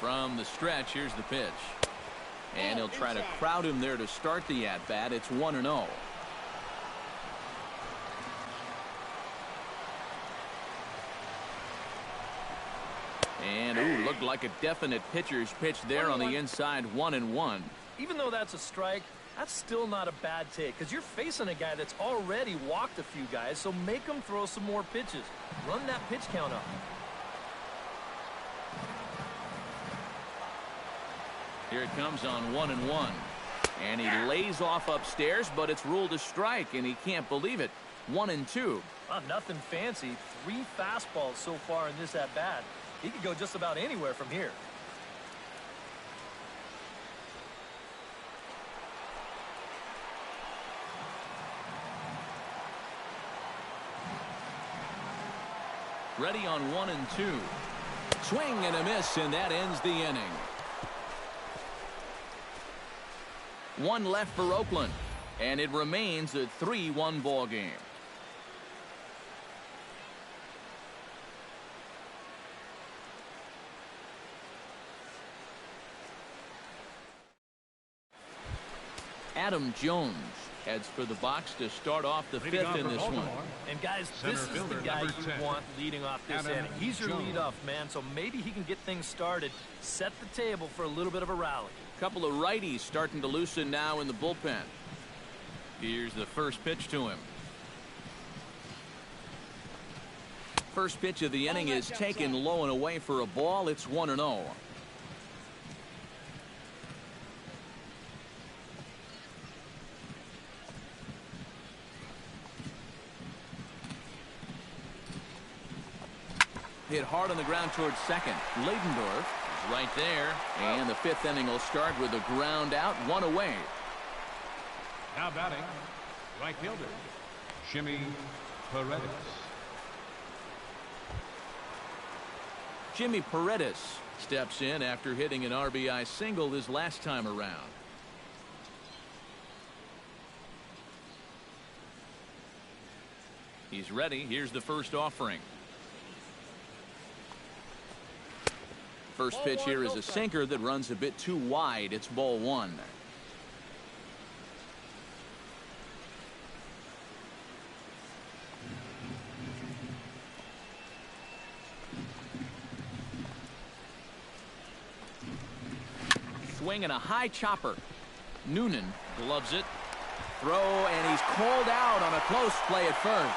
From the stretch, here's the pitch. And he'll try to crowd him there to start the at-bat. It's 1-0. And, ooh, looked like a definite pitcher's pitch there on the inside, 1-1. Even though that's a strike, that's still not a bad take because you're facing a guy that's already walked a few guys, so make him throw some more pitches. Run that pitch count up. Here it comes on 1-1. And he lays off upstairs, but it's ruled a strike, and he can't believe it. 1-2. Well, nothing fancy. 3 fastballs so far in this at-bat. He could go just about anywhere from here. Ready on 1-2. Swing and a miss, and that ends the inning. 1 left for Oakland, and it remains a 3-1 ball game. Adam Jones heads for the box to start off the 5th in this one. And guys, this is the guy you want leading off this inning. He's your leadoff man, so maybe he can get things started, set the table for a little bit of a rally. Couple of righties starting to loosen now in the bullpen. Here's the first pitch to him. First pitch of the inning is taken low and away for a ball. It's 1-0. Hit hard on the ground towards second. Leidendorf is right there. And the 5th inning will start with a ground out, 1 away. Now batting, right fielder, Jimmy Paredes. Jimmy Paredes steps in after hitting an RBI single his last time around. He's ready. Here's the first offering. First pitch here is a sinker that runs a bit too wide. It's ball 1. Swing and a high chopper. Noonan gloves it. Throw, and he's called out on a close play at first.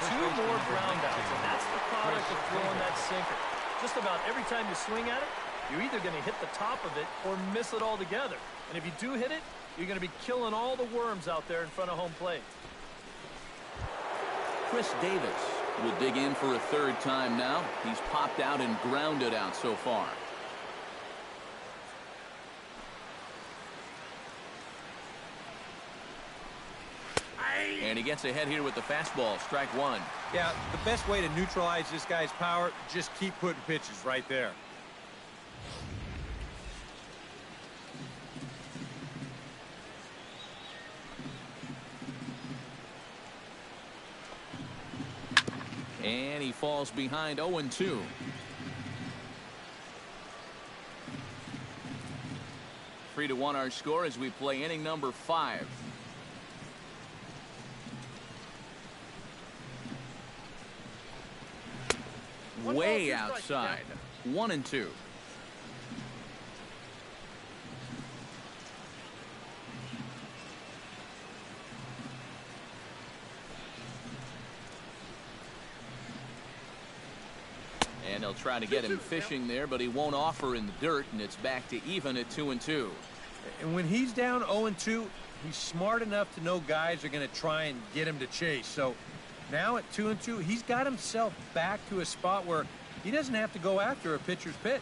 2 more groundouts, and that's the product of throwing that sinker. Just about every time you swing at it, you're either going to hit the top of it or miss it altogether. And if you do hit it, you're going to be killing all the worms out there in front of home plate. Chris Davis will dig in for a 3rd time now. He's popped out and grounded out so far. And he gets ahead here with the fastball. Strike 1. Yeah, the best way to neutralize this guy's power, just keep putting pitches right there. And he falls behind 0-2. Three to 1 our score as we play inning number 5. Way outside. 1-2. And they'll try to get him fishing there, but he won't offer in the dirt, and it's back to even at 2-2. And when he's down 0-2, he's smart enough to know guys are going to try and get him to chase. So now at 2-2, he's got himself back to a spot where he doesn't have to go after a pitcher's pitch.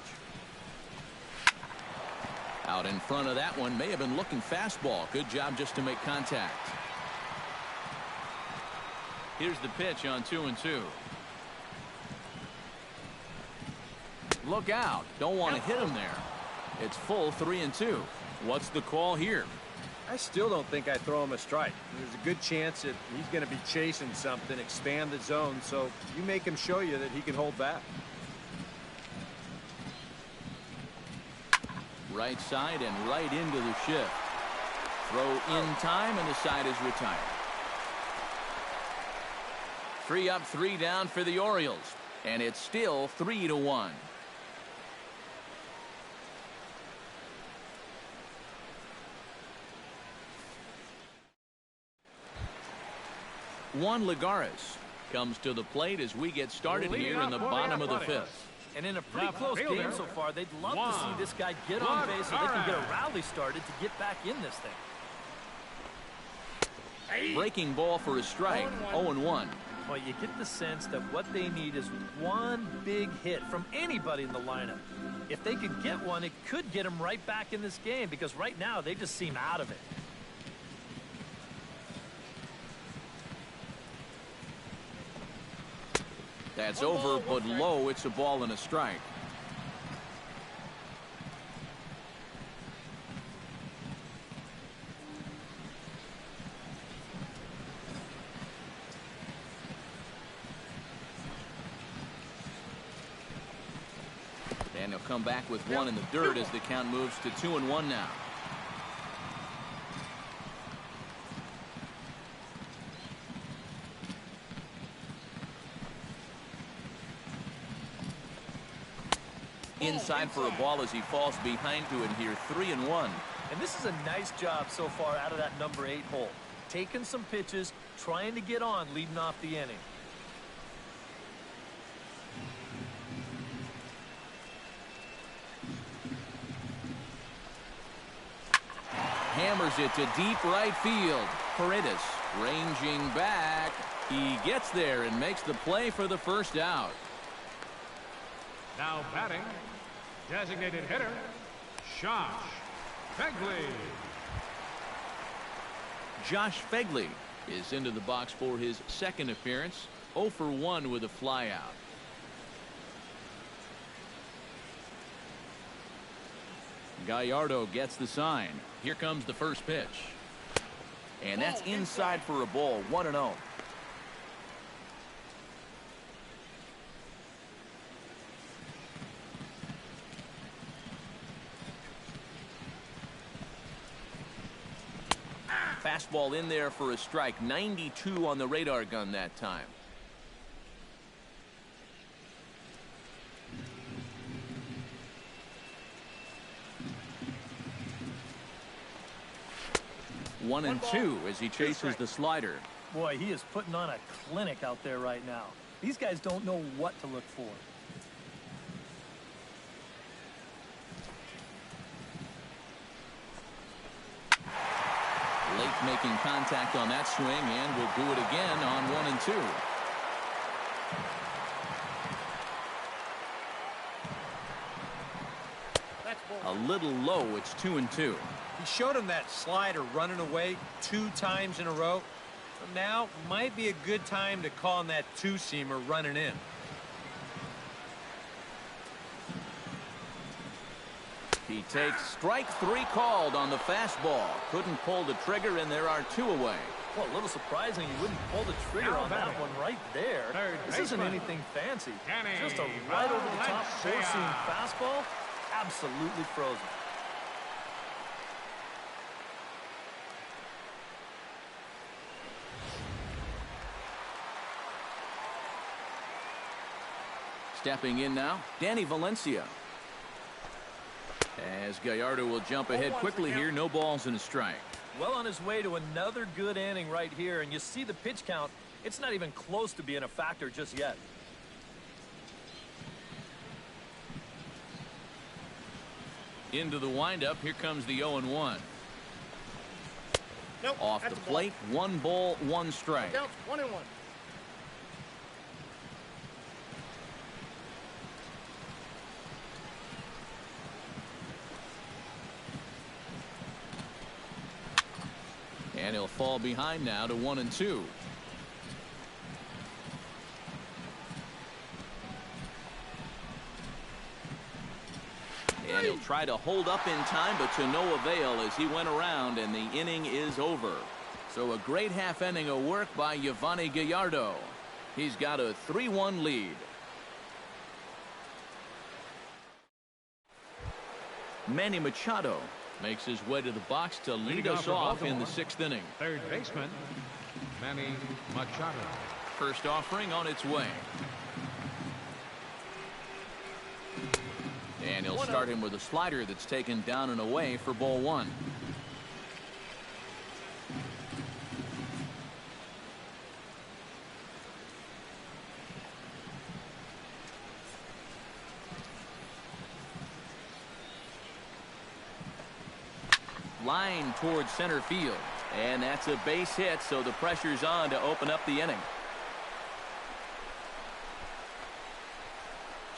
Out in front of that one, may have been looking fastball. Good job just to make contact. Here's the pitch on 2-2. Look out. Don't want to hit him there. It's full 3-2. What's the call here? I still don't think I throw him a strike. There's a good chance that he's going to be chasing something, expand the zone, so you make him show you that he can hold back. Right side and right into the shift. Throw in time, and the side is retired. 3 up, 3 down for the Orioles, and it's still 3-1. Juan Lagares comes to the plate as we get started here in the bottom of the 5th. And in a pretty Left close fielder. game so far, they'd love to One. see this guy get on base so they can get a Alright. rally started to get back in this thing. Breaking ball for a strike. 0-1. Well, you get the sense that what they need is one big hit from anybody in the lineup. If they could get one, it could get them right back in this game because right now they just seem out of it. That's over, but low. It's a ball and a strike. And he'll come back with one in the dirt as the count moves to 2-1 now. Inside for a ball as he falls behind to it here. 3-1. And this is a nice job so far out of that number 8 hole. Taking some pitches, trying to get on, leading off the inning. Hammers it to deep right field. Paredes ranging back. He gets there and makes the play for the first out. Now batting, designated hitter, Josh Begley. Josh Begley is into the box for his second appearance. 0 for 1 with a flyout. Gallardo gets the sign. Here comes the first pitch. And that's inside for a ball. 1-0. Fastball in there for a strike. 92 on the radar gun that time. One and two as he chases the slider. Boy, he is putting on a clinic out there right now. These guys don't know what to look for. Late making contact on that swing, and will do it again on 1 and 2. A little low. It's 2 and 2. He showed him that slider running away 2 times in a row. So now might be a good time to call him that two-seamer running in. He takes strike 3 called on the fastball. Couldn't pull the trigger, and there are 2 away. Well, a little surprising you wouldn't pull the trigger on that one right there. This isn't anything fancy. Just a right over the top four-seam fastball. Absolutely frozen. Stepping in now, Danny Valencia. As Gallardo will jump ahead quickly here. No balls and a strike. Well on his way to another good inning right here, and you see the pitch count. It's not even close to being a factor just yet. Into the windup. Here comes the 0-1. Off the plate. 1 ball, 1 strike. 1-1. And he'll fall behind now to 1 and 2. And he'll try to hold up in time, but to no avail as he went around, and the inning is over. So a great half inning of work by Yovani Gallardo. He's got a 3-1 lead. Manny Machado makes his way to the box to lead us off in the 6th inning. Third baseman, Manny Machado. First offering on its way. And he'll start him with a slider that's taken down and away for ball 1. Line towards center field. And that's a base hit, so the pressure's on to open up the inning.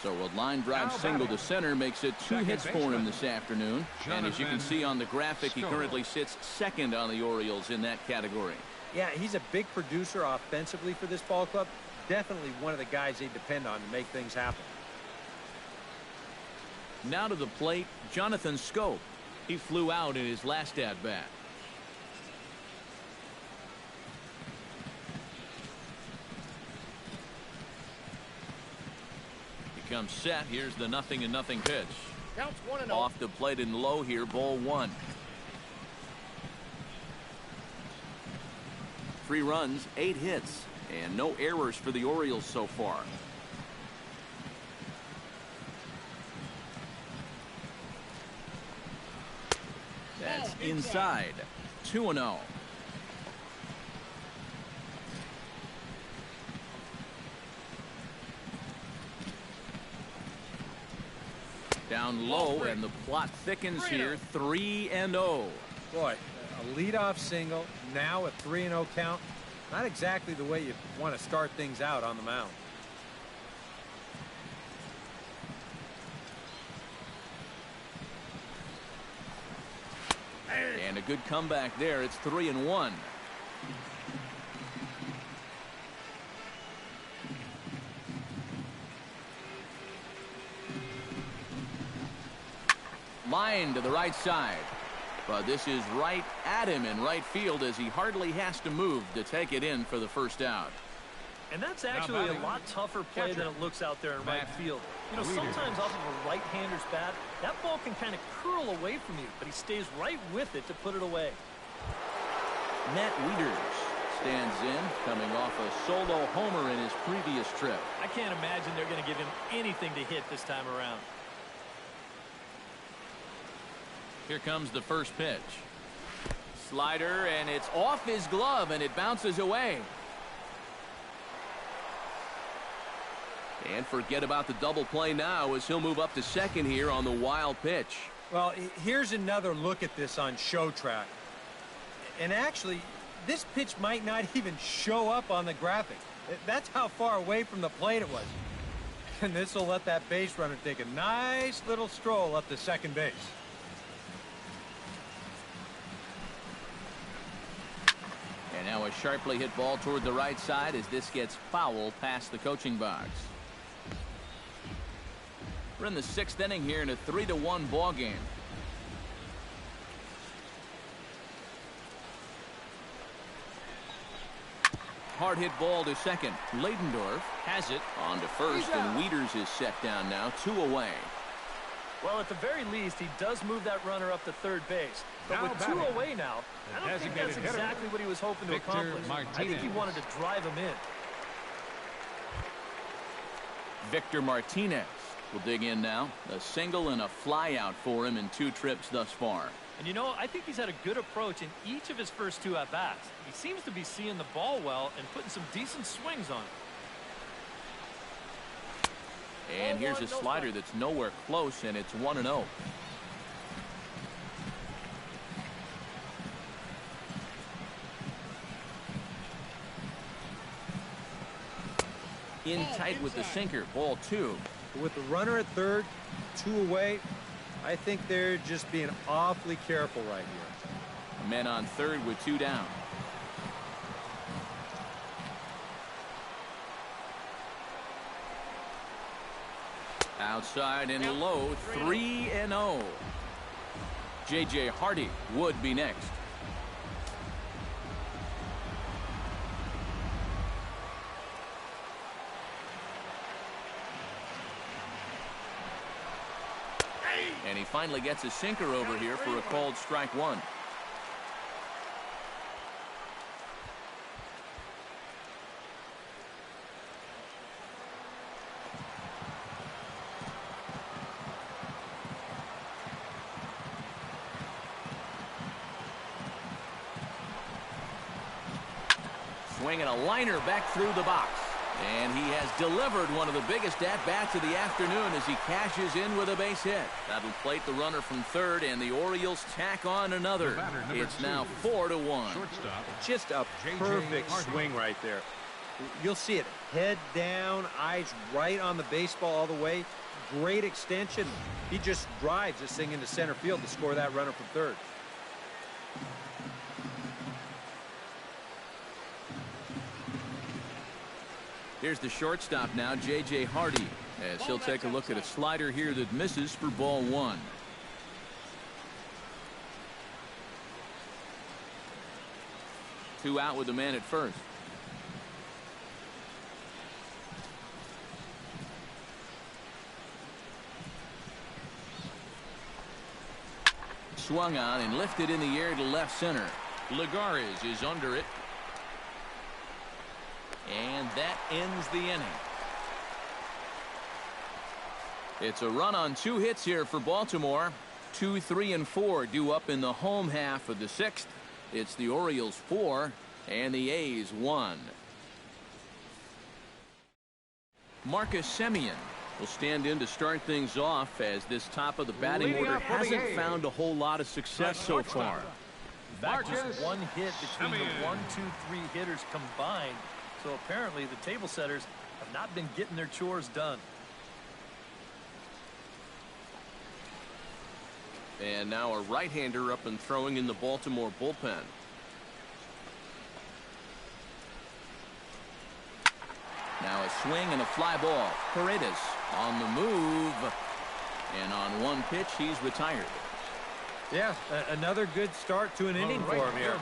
So a line drive single to center makes it 2 hits for him this afternoon. And as you can see on the graphic, he currently sits second on the Orioles in that category. Yeah, he's a big producer offensively for this ball club. Definitely one of the guys they depend on to make things happen. Now to the plate, Jonathan Scope. He flew out in his last at-bat. He comes set. Here's the 0-0 pitch. Counts 1-0. Off the plate and low here, ball 1. 3 runs, 8 hits, and no errors for the Orioles so far. That's inside. 2-0. Down low, and the plot thickens here. 3-0. Boy, a leadoff single, now a 3-0 count. Not exactly the way you want to start things out on the mound. And a good comeback there. It's 3-1. Line to the right side. But this is right at him in right field as he hardly has to move to take it in for the first out. And that's actually a lot tougher play than it looks out there in right field. You know, sometimes off of a right-hander's bat, that ball can kind of curl away from you, but he stays right with it to put it away. Matt Wieters stands in, coming off a solo homer in his previous trip. I can't imagine they're going to give him anything to hit this time around. Here comes the first pitch. Slider, and it's off his glove, and it bounces away. And forget about the double play now as he'll move up to second here on the wild pitch. Well, here's another look at this on show track. And actually, this pitch might not even show up on the graphic. That's how far away from the plate it was. And this will let that base runner take a nice little stroll up to second base. And now a sharply hit ball toward the right side as this gets foul past the coaching box. We're in the 6th inning here in a 3-1 ball game. Hard hit ball to second. Leidendorf has it on to first, and Wieters is set down now, 2 away. Well, at the very least, he does move that runner up to third base. But with 2 away now, I don't think that's exactly what he was hoping to accomplish. I think he wanted to drive him in. Victor Martinez will dig in now. A single and a fly out for him in 2 trips thus far. And you know, I think he's had a good approach in each of his first 2 at-bats. He seems to be seeing the ball well and putting some decent swings on it. And here's a slider that's nowhere close, and it's 1-0. In tight with the sinker, ball 2. With the runner at third, 2 away, I think they're just being awfully careful right here. Men on third with 2 down. Outside and low, 3-0. J.J. Hardy would be next. And he finally gets a sinker over here for a called strike 1. Swinging a liner back through the box. And he has delivered one of the biggest at-bats of the afternoon as he cashes in with a base hit. That'll plate the runner from third, and the Orioles tack on another. It's now 4-1. Just a perfect swing right there. You'll see it. Head down, eyes right on the baseball all the way. Great extension. He just drives this thing into center field to score that runner from third. Here's the shortstop now, J.J. Hardy, as he'll take a look at a slider here that misses for ball one. Two out with the man at first. Swung on and lifted in the air to left center. Lagares is under it. And that ends the inning. It's a run on 2 hits here for Baltimore. 2, 3, and 4 due up in the home half of the 6th. It's the Orioles 4 and the A's 1. Marcus Semien will stand in to start things off, as this top of the batting order hasn't found a whole lot of success so far. In fact, just one hit between the 1, 2, 3 hitters combined. So apparently the table setters have not been getting their chores done. And now a right-hander up and throwing in the Baltimore bullpen. Now a swing and a fly ball. Paredes on the move. And on one pitch, he's retired. Yeah, another good start to an inning for him here.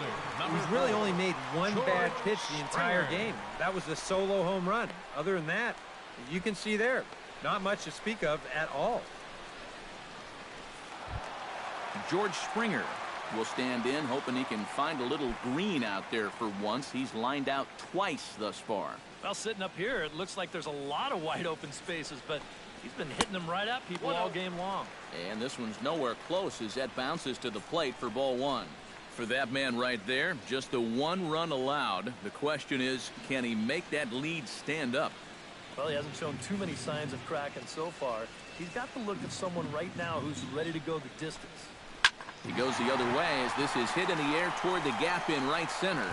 He's really only made one bad pitch the entire game. That was the solo home run. Other than that, you can see there, not much to speak of at all. George Springer will stand in, hoping he can find a little green out there for once. He's lined out twice thus far. Well, sitting up here, it looks like there's a lot of wide open spaces, but he's been hitting them right at people all game long. And this one's nowhere close as that bounces to the plate for ball one. For that man right there, just the 1 run allowed. The question is, can he make that lead stand up? Well, he hasn't shown too many signs of cracking so far. He's got the look of someone right now who's ready to go the distance. He goes the other way as this is hit in the air toward the gap in right center.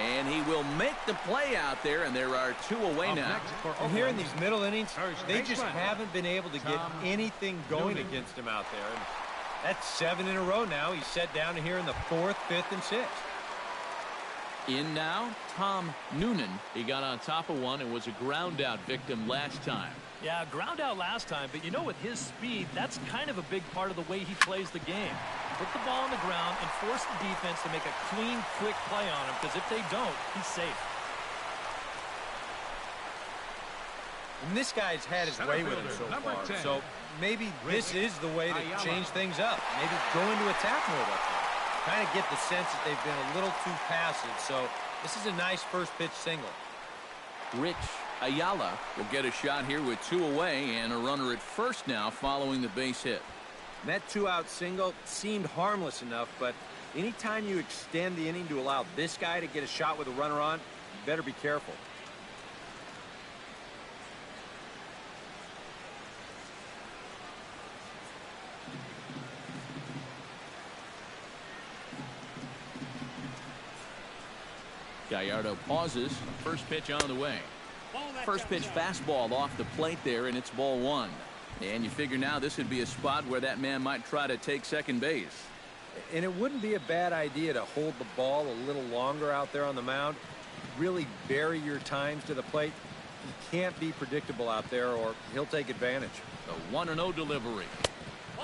And he will make the play out there, and there are 2 away now. And here in these middle innings, they just haven't been able to get anything going against him out there. And that's 7 in a row now. He's set down here in the 4th, 5th, and 6th. In now, Tom Noonan. He got on top of one and was a ground out victim last time. Yeah, ground out last time, but you know, with his speed, that's kind of a big part of the way he plays the game. Put the ball on the ground and force the defense to make a clean, quick play on him, because if they don't, he's safe. And this guy's had his way with him so far, so maybe this is the way to change things up. Maybe go into attack mode up there. Kind of get the sense that they've been a little too passive, so this is a nice first pitch single. Rich Ayala will get a shot here with 2 away and a runner at first now following the base hit. And that 2-out single seemed harmless enough, but anytime you extend the inning to allow this guy to get a shot with a runner on, you better be careful. Gallardo pauses. First pitch on the way. First pitch fastball off the plate there, and it's ball one. And you figure now this would be a spot where that man might try to take second base. And it wouldn't be a bad idea to hold the ball a little longer out there on the mound. Really vary your times to the plate. He can't be predictable out there, or he'll take advantage. A 1-0 delivery.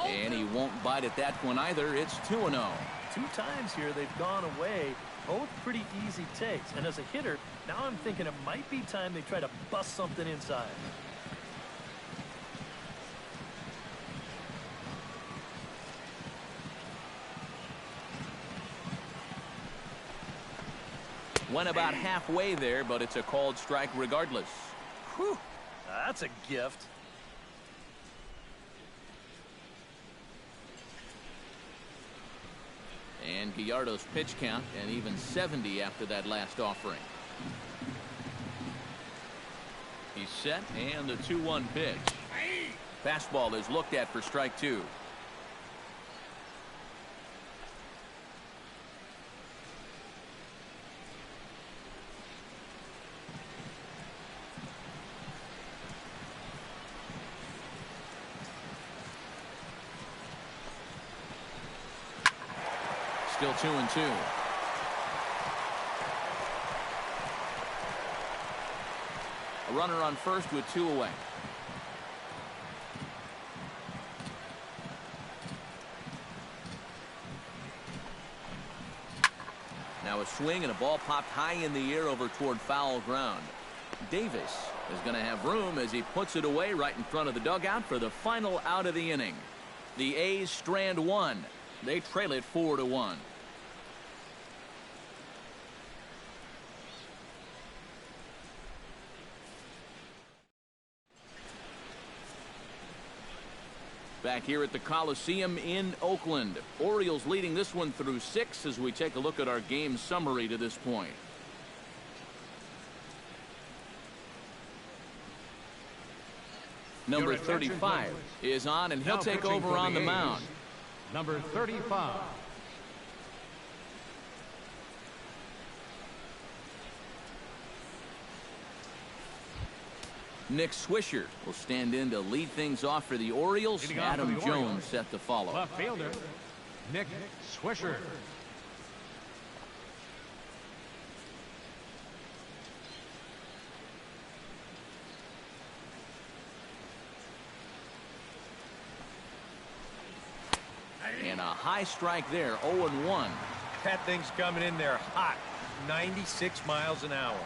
And he won't bite at that one either. It's 2-0. 2 times here they've gone away. Both pretty easy takes. And as a hitter, now I'm thinking it might be time they try to bust something inside. Went about halfway there, but it's a called strike regardless. Whew, that's a gift. And Gallardo's pitch count, and even 70 after that last offering. He's set, and the 2-1 pitch. Fastball is looked at for strike 2. Still 2-2. A runner on first with 2 away. Now a swing and a ball popped high in the air over toward foul ground. Davis is going to have room as he puts it away right in front of the dugout for the final out of the inning. The A's strand 1. They trail it 4-1. Back here at the Coliseum in Oakland. Orioles leading this one through 6 as we take a look at our game summary to this point. Number 35 is on, and he'll take over on the mound. Number 35. Nick Swisher will stand in to lead things off for the Orioles. Adam Jones set to follow. Left fielder, Nick Swisher. And a high strike there, 0-1. That thing's coming in there hot, 96 miles an hour.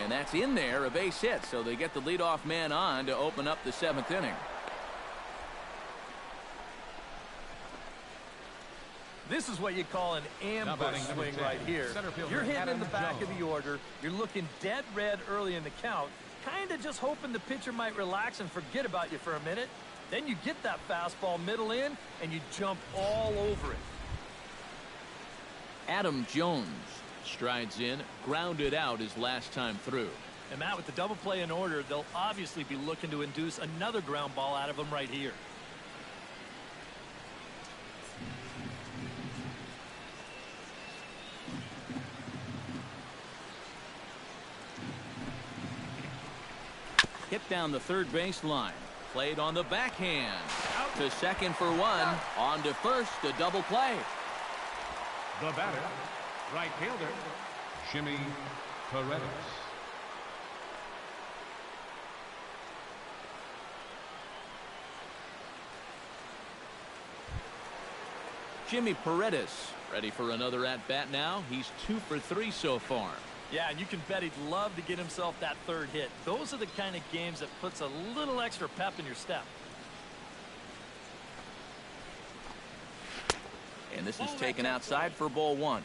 And that's in there, a base hit, so they get the leadoff man on to open up the 7th inning. This is what you call an ambush swing right here. You're hitting in the back of the order. You're looking dead red early in the count, kind of just hoping the pitcher might relax and forget about you for a minute. Then you get that fastball middle in, and you jump all over it. Adam Jones strides in, grounded out his last time through. And Matt, with the double play in order, they'll obviously be looking to induce another ground ball out of him right here. Hit down the third base line. Played on the backhand. Out to second for 1. On to first, a double play. The batter, right fielder, Jimmy Paredes. Jimmy Paredes ready for another at-bat now. He's 2 for 3 so far. Yeah, and you can bet he'd love to get himself that third hit. Those are the kind of games that puts a little extra pep in your step. And this is taken outside for ball 1.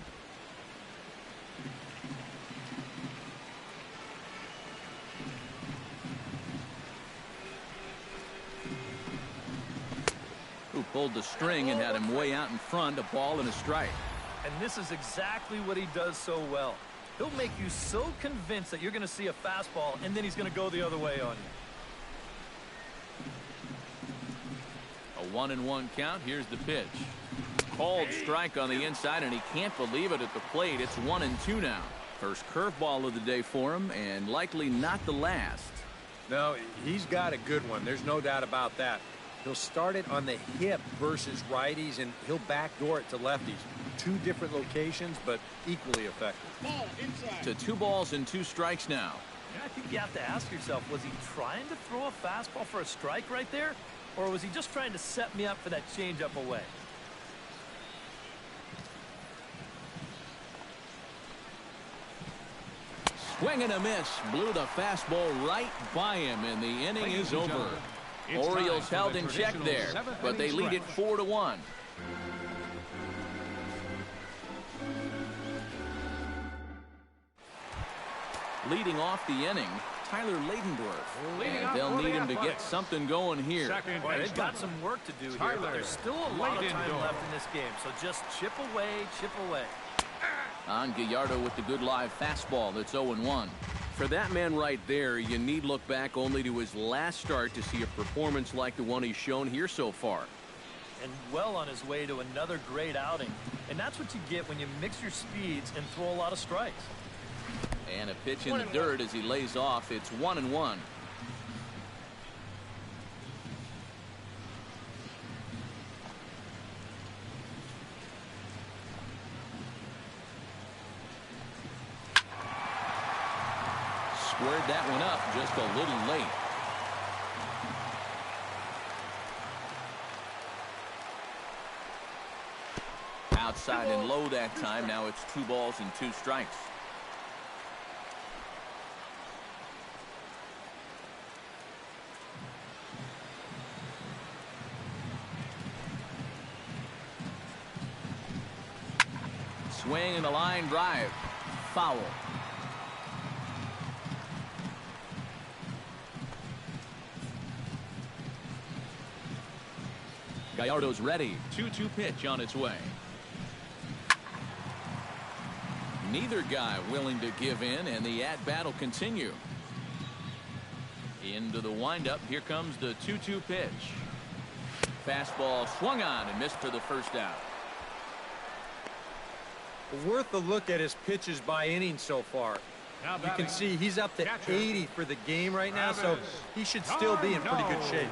Who pulled the string and had him way out in front, a ball and a strike. And this is exactly what he does so well. He'll make you so convinced that you're going to see a fastball, and then he's going to go the other way on you. A 1-1 count. Here's the pitch. Called strike on the inside, and he can't believe it at the plate. It's 1-2 now. First curveball of the day for him, and likely not the last. No, he's got a good one. There's no doubt about that. He'll start it on the hip versus righties, and he'll backdoor it to lefties. 2 different locations, but equally effective. Ball inside. To 2 balls and 2 strikes now. I think you have to ask yourself, was he trying to throw a fastball for a strike right there? Or was he just trying to set me up for that changeup away? Swing and a miss. Blew the fastball right by him, and the inning is over. Orioles held in check there, but they lead it 4-1. Leading off the inning, Tyler Ladendorf. Leading And off they'll for the need him to get Athletics. something going here. Second Boy, they've baseman. got some work to do here, Tyler but there's still a lot of time Ladendorf. left in this game. So just chip away, chip away. On Gallardo with the good live fastball. That's 0-1. For that man right there, you need look back only to his last start to see a performance like the one he's shown here so far. And well on his way to another great outing. And that's what you get when you mix your speeds and throw a lot of strikes. And a pitch in the dirt as he lays off. It's 1-1. Squared that one up just a little late. Outside and low that time. Now it's 2 balls and 2 strikes. Swing and a line drive. Foul. Gallardo's ready. 2-2 pitch on its way. Neither guy willing to give in, and the at-bat will continue. Into the windup. Here comes the 2-2 pitch. Fastball swung on and missed for the first out. Worth a look at his pitches by inning so far. Now You can batting, see he's up to catcher, 80 for the game right now, so Travis he should still be in pretty good shape.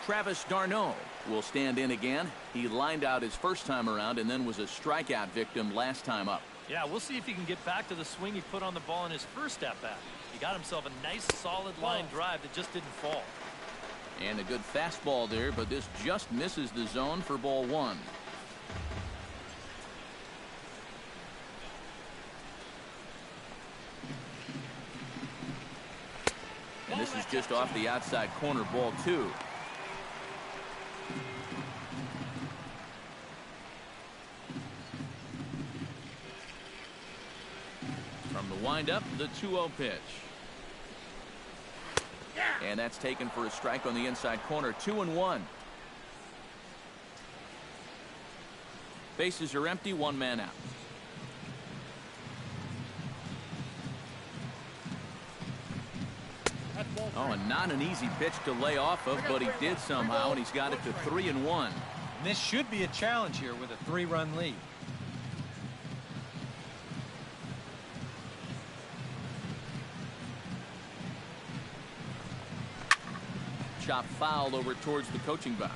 Travis d'Arnaud will stand in again. He lined out his first time around and then was a strikeout victim last time up. Yeah, we'll see if he can get back to the swing he put on the ball in his first at-bat. He got himself a nice solid line drive that just didn't fall. And a good fastball there, but this just misses the zone for ball 1. And this is just off the outside corner, ball 2. From the windup, the 2-0 pitch. And that's taken for a strike on the inside corner. 2-1. Bases are empty. 1 man out. Oh, and not an easy pitch to lay off of, but he did somehow, and he's got it to 3-1. And this should be a challenge here with a 3-run lead. Chop foul over towards the coaching box.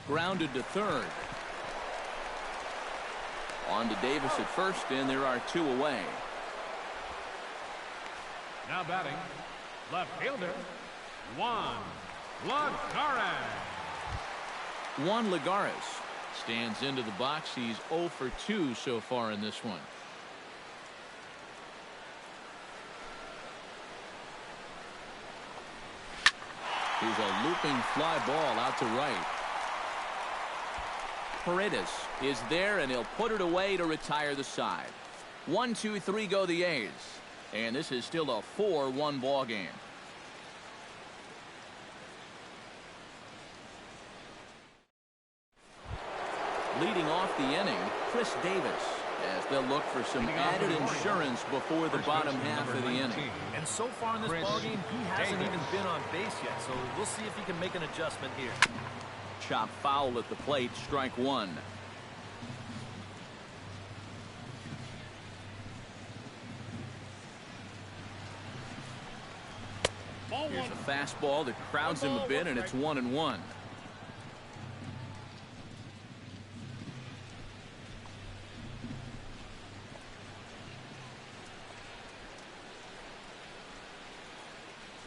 Grounded to third. On to Davis at first, and there are 2 away. Now batting, left fielder, Juan Lagares. Juan Lagares stands into the box. He's 0 for 2 so far in this one. Here's a looping fly ball out to right. Paredes is there, and he'll put it away to retire the side. 1-2-3 go the A's. And this is still a 4-1 ball game. Leading off the inning, Chris Davis, as they'll look for some added insurance before the bottom half of the inning. And so far in this ballgame, he hasn't even been on base yet, so we'll see if he can make an adjustment here. Chop foul at the plate, strike 1. Here's a fastball that crowds him a bit, and it's 1-1.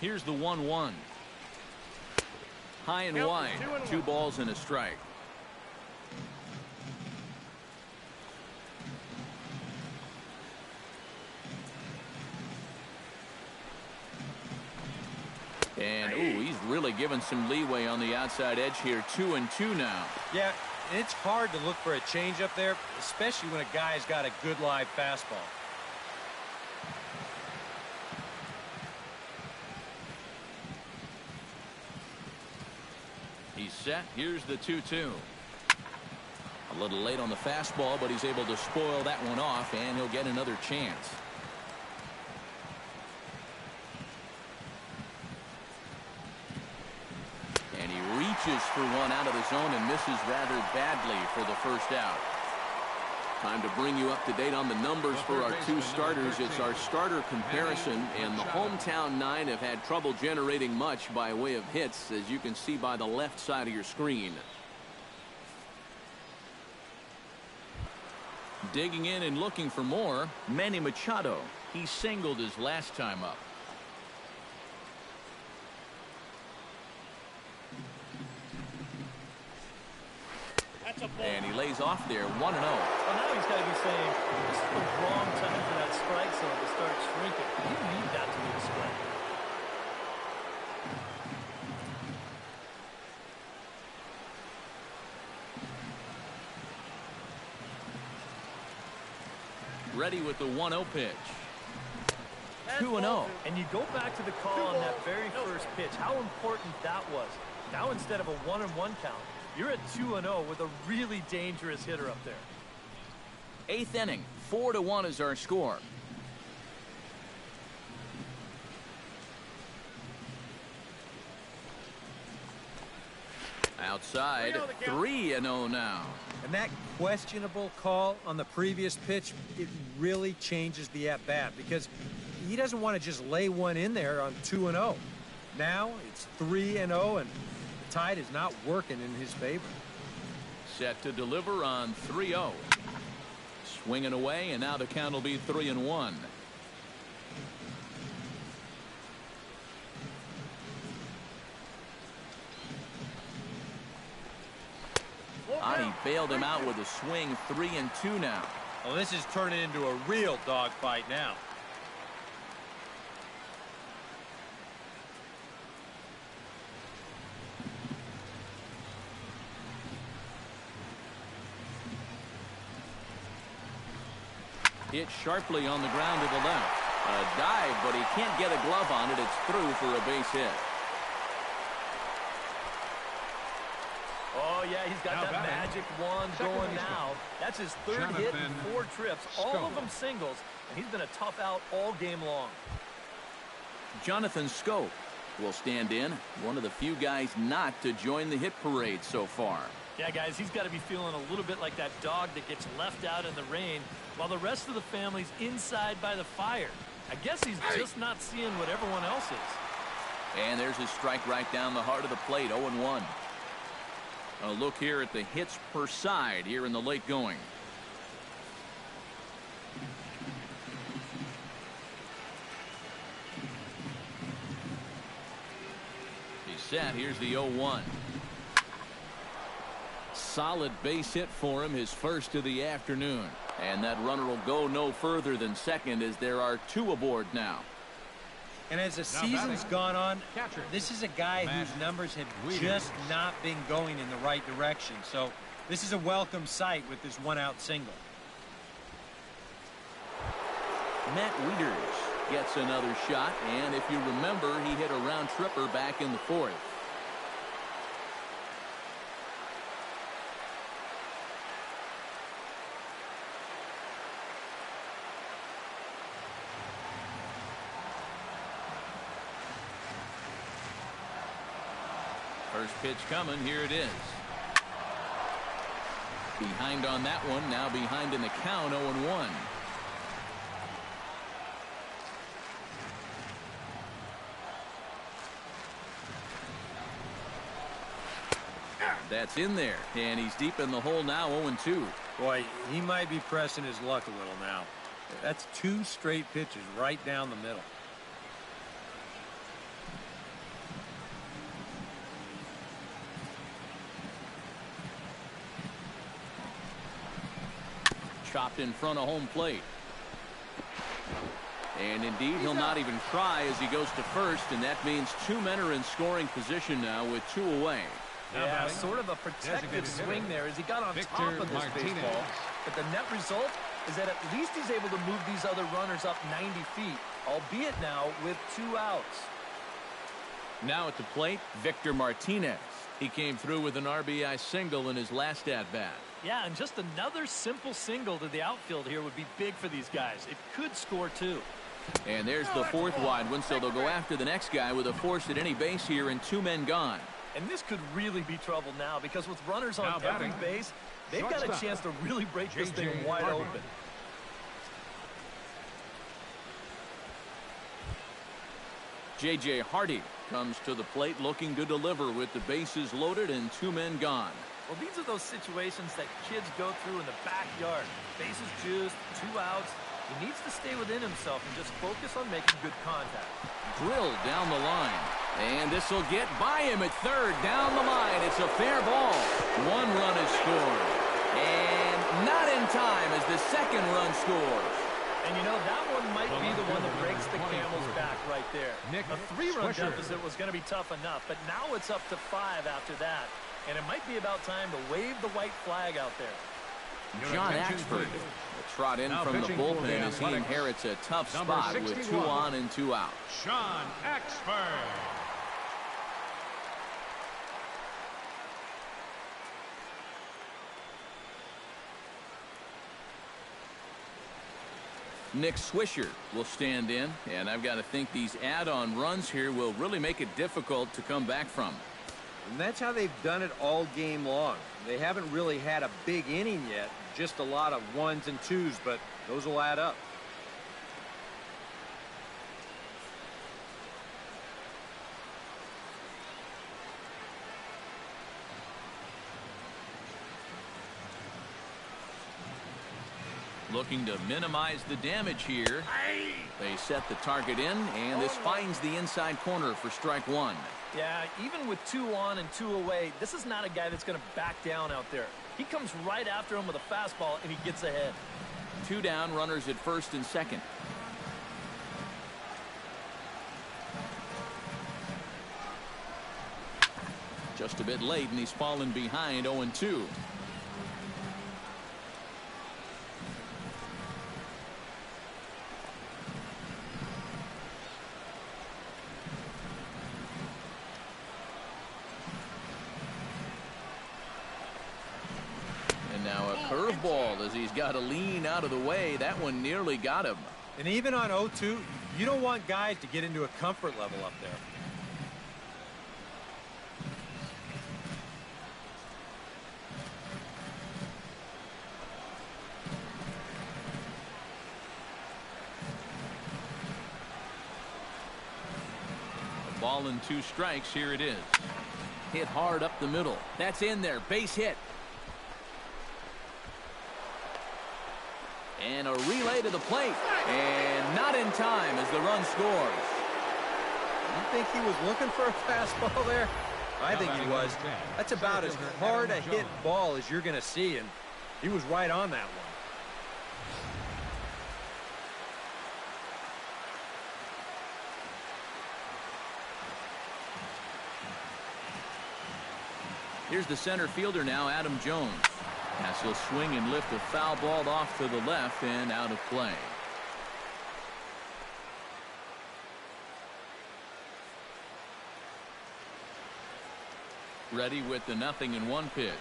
Here's the 1-1. High and wide. 2 balls and a strike. And, ooh, he's really given some leeway on the outside edge here. 2-2 now. Yeah, and it's hard to look for a change up there, especially when a guy's got a good live fastball. He's set. Here's the 2-2. A little late on the fastball, but he's able to spoil that one off, and he'll get another chance. And he reaches for one out of the zone and misses rather badly for the first out. Time to bring you up to date on the numbers for our two starters. It's our starter comparison, and the hometown nine have had trouble generating much by way of hits, as you can see by the left side of your screen. Digging in and looking for more, Manny Machado. He singled his last time up. And he lays off there, 1-0. Well, now he's got to be saying, this is the wrong time for that strike zone to start shrinking. You need that to be displayed. Ready with the 1-0 pitch. 2-0. And you go back to the call on that very first pitch, how important that was. Now instead of a 1-1 count, you're at 2-0 with a really dangerous hitter up there. 8th inning, 4-1 is our score. Outside, 3-0 now. And that questionable call on the previous pitch, it really changes the at-bat because he doesn't want to just lay one in there on 2-0. Now it's 3-0, and the tide is not working in his favor. Set to deliver on 3-0. Swinging away, and now the count will be 3-1. He bailed him out with a swing. 3-2 now. Well, this is turning into a real dogfight now. Hit sharply on the ground to the left. A dive, but he can't get a glove on it. It's through for a base hit. Oh, yeah, he's got that magic wand going now. That's his third hit in 4 trips, all of them singles, and he's been a tough out all game long. Jonathan Scope will stand in, one of the few guys not to join the hit parade so far. Yeah, guys, he's got to be feeling a little bit like that dog that gets left out in the rain while the rest of the family's inside by the fire. I guess he's just not seeing what everyone else is. And there's his strike right down the heart of the plate, 0-1. A look here at the hits per side here in the late going. He's set. Here's the 0-1. Solid base hit for him, his first of the afternoon. And that runner will go no further than second as there are 2 aboard now. And as the season's gone on, this is a guy whose numbers have just not been going in the right direction. So this is a welcome sight with this 1-out single. Matt Wieters gets another shot, and if you remember, he hit a round tripper back in the 4th. First pitch coming. Here it is. Behind on that one. Now behind in the count. 0-1. That's in there. And he's deep in the hole now. 0-2. Boy, he might be pressing his luck a little now. That's 2 straight pitches right down the middle. Chopped in front of home plate. And indeed, he'll not even try as he goes to first, and that means 2 men are in scoring position now with 2 away. Yeah, sort of a protective swing there as he got on top of this baseball. But the net result is that at least he's able to move these other runners up 90 feet, albeit now with 2 outs. Now at the plate, Victor Martinez. He came through with an RBI single in his last at-bat. Yeah, and just another simple single to the outfield here would be big for these guys. It could score 2. And there's the 4th wide one, so they'll go after the next guy with a force at any base here and 2 men gone. And this could really be trouble now because with runners on every base, they've got a chance to really break this thing wide open. J.J. Hardy comes to the plate looking to deliver with the bases loaded and 2 men gone. Well, these are those situations that kids go through in the backyard. Bases juiced, 2 outs. He needs to stay within himself and just focus on making good contact. Drilled down the line. And this will get by him at third. Down the line. It's a fair ball. 1 run is scored. And not in time as the 2nd run scores. And you know, that one might be the one that breaks the camel's back right there. A 3-run deficit was going to be tough enough, but now it's up to 5 after that. And it might be about time to wave the white flag out there. John Axford will trot in from the bullpen as he inherits a tough spot with 2 on and 2 out. Sean Axford. Nick Swisher will stand in, and I've got to think these add-on runs here will really make it difficult to come back from. And that's how they've done it all game long. They haven't really had a big inning yet, just a lot of 1s and 2s, but those will add up. Looking to minimize the damage here. They set the target in, and this finds the inside corner for strike 1. Yeah, even with 2 on and 2 away, this is not a guy that's going to back down out there. He comes right after him with a fastball, and he gets ahead. 2 down, runners at first and second. Just a bit late, and he's fallen behind 0-2. Curveball as he's got to lean out of the way. That one nearly got him. And even on 0-2, you don't want guys to get into a comfort level up there. A ball and 2 strikes. Here it is. Hit hard up the middle. That's in there. Base hit. And a relay to the plate. And not in time as the run scores. You think he was looking for a fastball there? I think he was. That's about as hard a hit ball as you're going to see, and he was right on that one. Here's the center fielder now, Adam Jones. As he'll swing and lift a foul ball off to the left and out of play. Ready with the 0-1 pitch.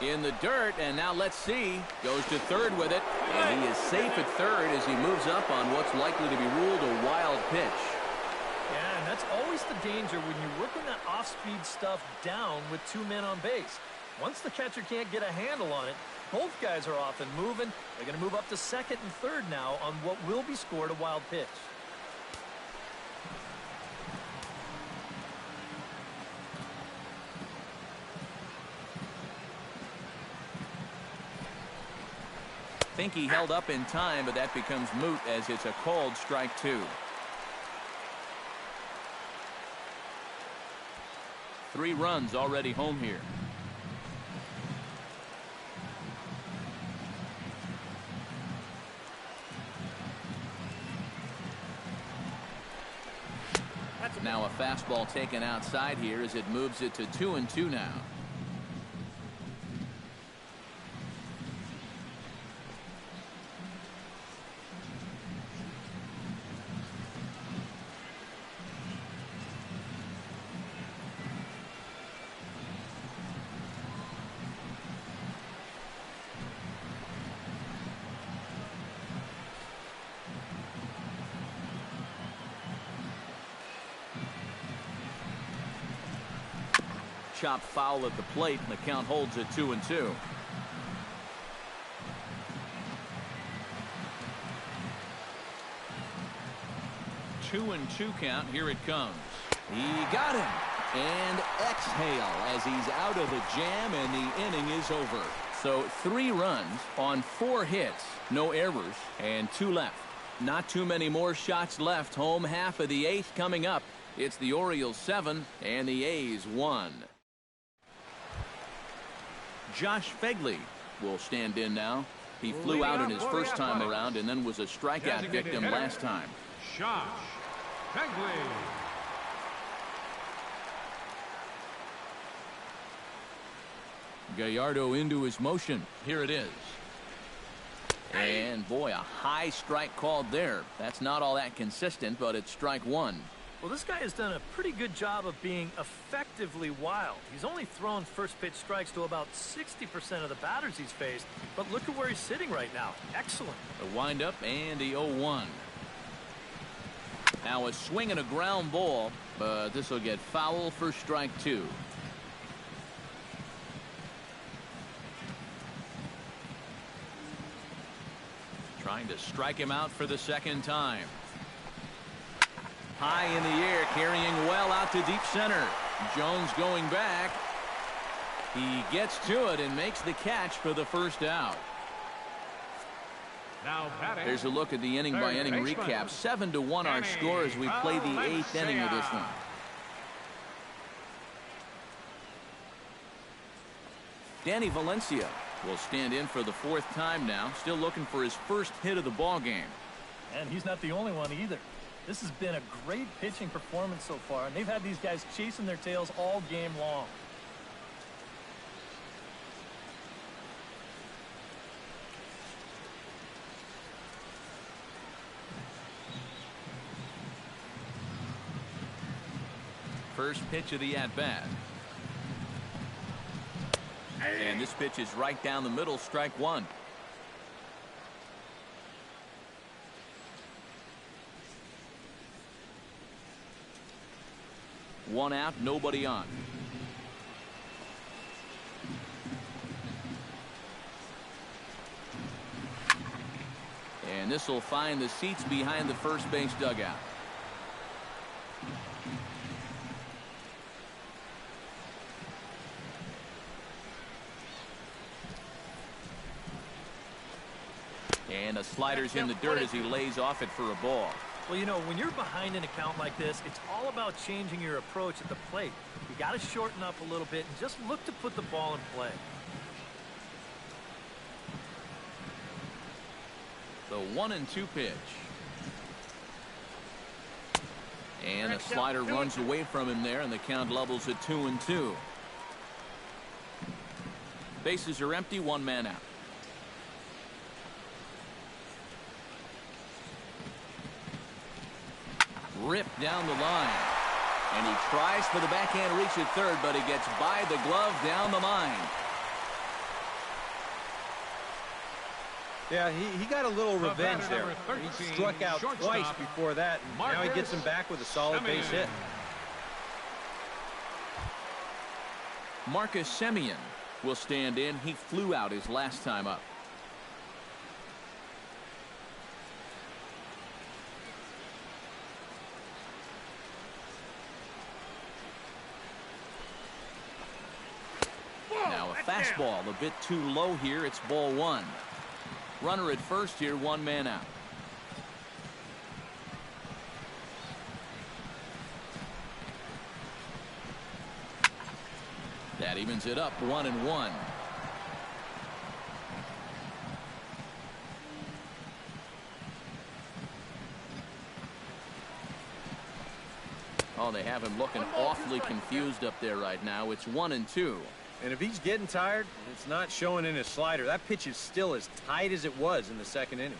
In the dirt, and now let's see. Goes to third with it, and he is safe at third as he moves up on what's likely to be ruled a wild pitch. Yeah, and that's always the danger when you're working that off-speed stuff down with 2 men on base. Once the catcher can't get a handle on it, both guys are off and moving. They're going to move up to second and third now on what will be scored a wild pitch. Think he held up in time, but that becomes moot as it's a called strike 2. 3 runs already home here. fastball taken outside here as it moves it to 2-2 now. Chop foul at the plate, and the count holds at 2-2. Two and two count. Here it comes. He got him. And exhale as he's out of the jam, and the inning is over. So 3 runs on 4 hits, no errors, and 2 left. Not too many more shots left. Home half of the 8th coming up. It's the Orioles 7 and the A's 1. Josh Fegley will stand in now. He flew out in his first time around and then was a strikeout victim last time. Josh Fegley. Gallardo into his motion. Here it is. And boy, a high strike called there. That's not all that consistent, but it's strike 1. Well, this guy has done a pretty good job of being effectively wild. He's only thrown first pitch strikes to about 60% of the batters he's faced, but look at where he's sitting right now. Excellent. A windup and the 0-1. Now a swing and a ground ball, but this will get foul for strike 2. Trying to strike him out for the second time. High in the air, carrying well out to deep center. Jones going back. He gets to it and makes the catch for the first out. Now batting. There's a look at the inning by inning recap. 7-1 our score as we play the 8th inning of this one. Danny Valencia will stand in for the 4th time now, still looking for his first hit of the ball game. And he's not the only one either. This has been a great pitching performance so far, and they've had these guys chasing their tails all game long. First pitch of the at-bat. And this pitch is right down the middle, strike 1. One out, nobody on. And this will find the seats behind the first base dugout. And a slider's in the dirt as he lays off it for a ball. Well, you know, when you're behind an account like this, it's all about changing your approach at the plate. You got to shorten up a little bit and just look to put the ball in play. The 1-2 pitch. And a slider runs away from him there, and the count levels at 2-2. Bases are empty, 1 man out. Ripped down the line, and he tries for the backhand reach at third, but he gets by the glove down the line. Yeah, he got a little revenge there. He struck out twice before that, and now he gets him back with a solid base hit. Marcus Semien will stand in. He flew out his last time up. Now a fastball a bit too low here. It's ball 1. Runner at first here, 1 man out. That evens it up, 1-1. Oh, they have him looking awfully confused up there right now. It's 1-2. And if he's getting tired, it's not showing in his slider. That pitch is still as tight as it was in the second inning.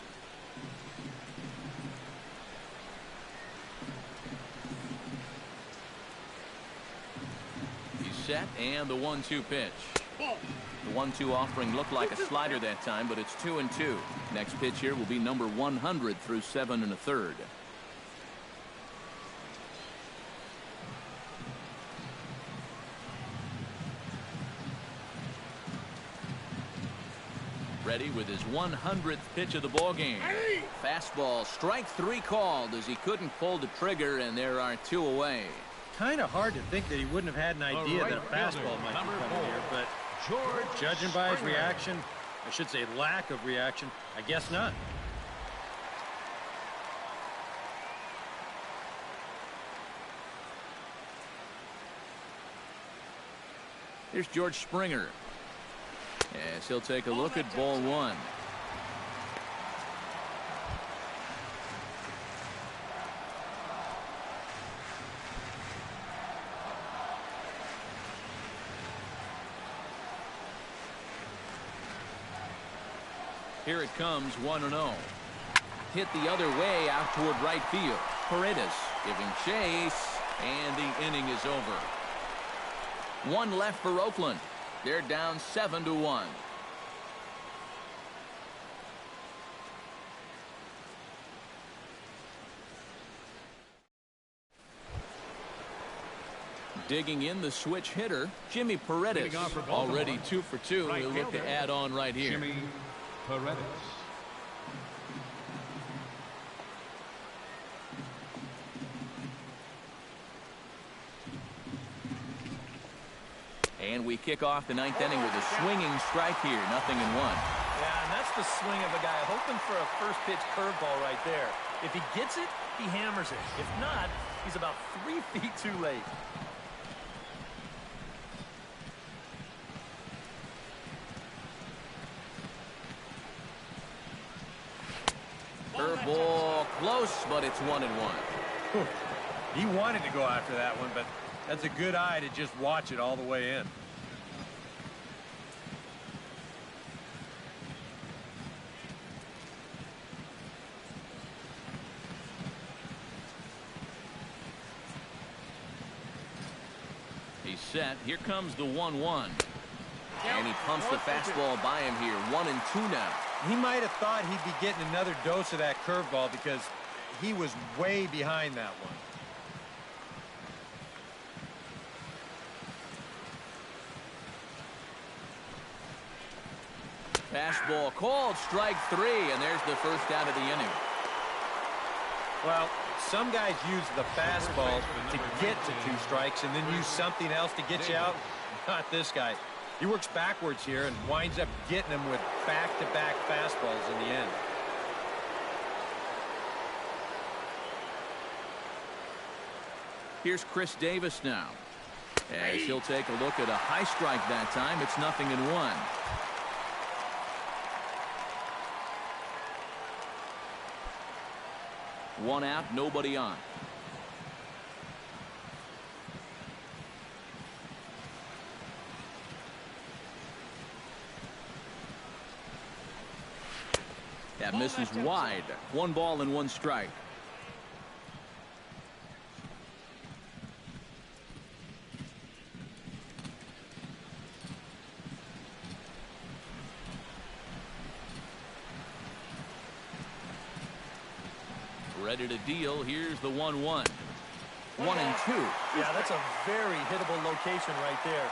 He's set, and the 1-2 pitch. The 1-2 offering looked like a slider that time, but it's 2-2. Next pitch here will be number 100 through 7 1/3. Ready with his 100th pitch of the ball game. Fastball, strike 3 called as he couldn't pull the trigger, and there are 2 away. Kind of hard to think that he wouldn't have had an idea that a fastball might be coming here, but judging by his reaction, I should say lack of reaction, I guess not. Here's George Springer. As he'll take a look at ball 1. Here it comes, 1-0. Hit the other way out toward right field. Paredes giving chase, and the inning is over. 1 left for Oakland. They're down 7-1. Digging in the switch hitter, Jimmy Paredes, already 2 for 2. He'll look to add on right here. Jimmy Paredes. And we kick off the 9th inning with a swinging strike here. 0-1. Yeah, and that's the swing of a guy hoping for a first pitch curveball right there. If he gets it, he hammers it. If not, he's about 3 feet too late. Curveball close, but it's 1-1. He wanted to go after that one, but that's a good eye to just watch it all the way in. He's set. Here comes the 1-1. And he pumps the fastball by him here. 1-2 now. He might have thought he'd be getting another dose of that curveball because he was way behind that one. Fastball called, strike 3, and there's the first out of the inning. Well, some guys use the fastball to get to 2 strikes and then use something else to get you out. Not this guy. He works backwards here and winds up getting them with back-to-back fastballs in the end. Here's Chris Davis now. As he'll take a look at a high strike that time. It's 0-1. One out, nobody on. That misses wide. 1 ball and 1 strike. Ready to deal. Here's the 1-1. 1-2. Yeah, that's a very hittable location right there.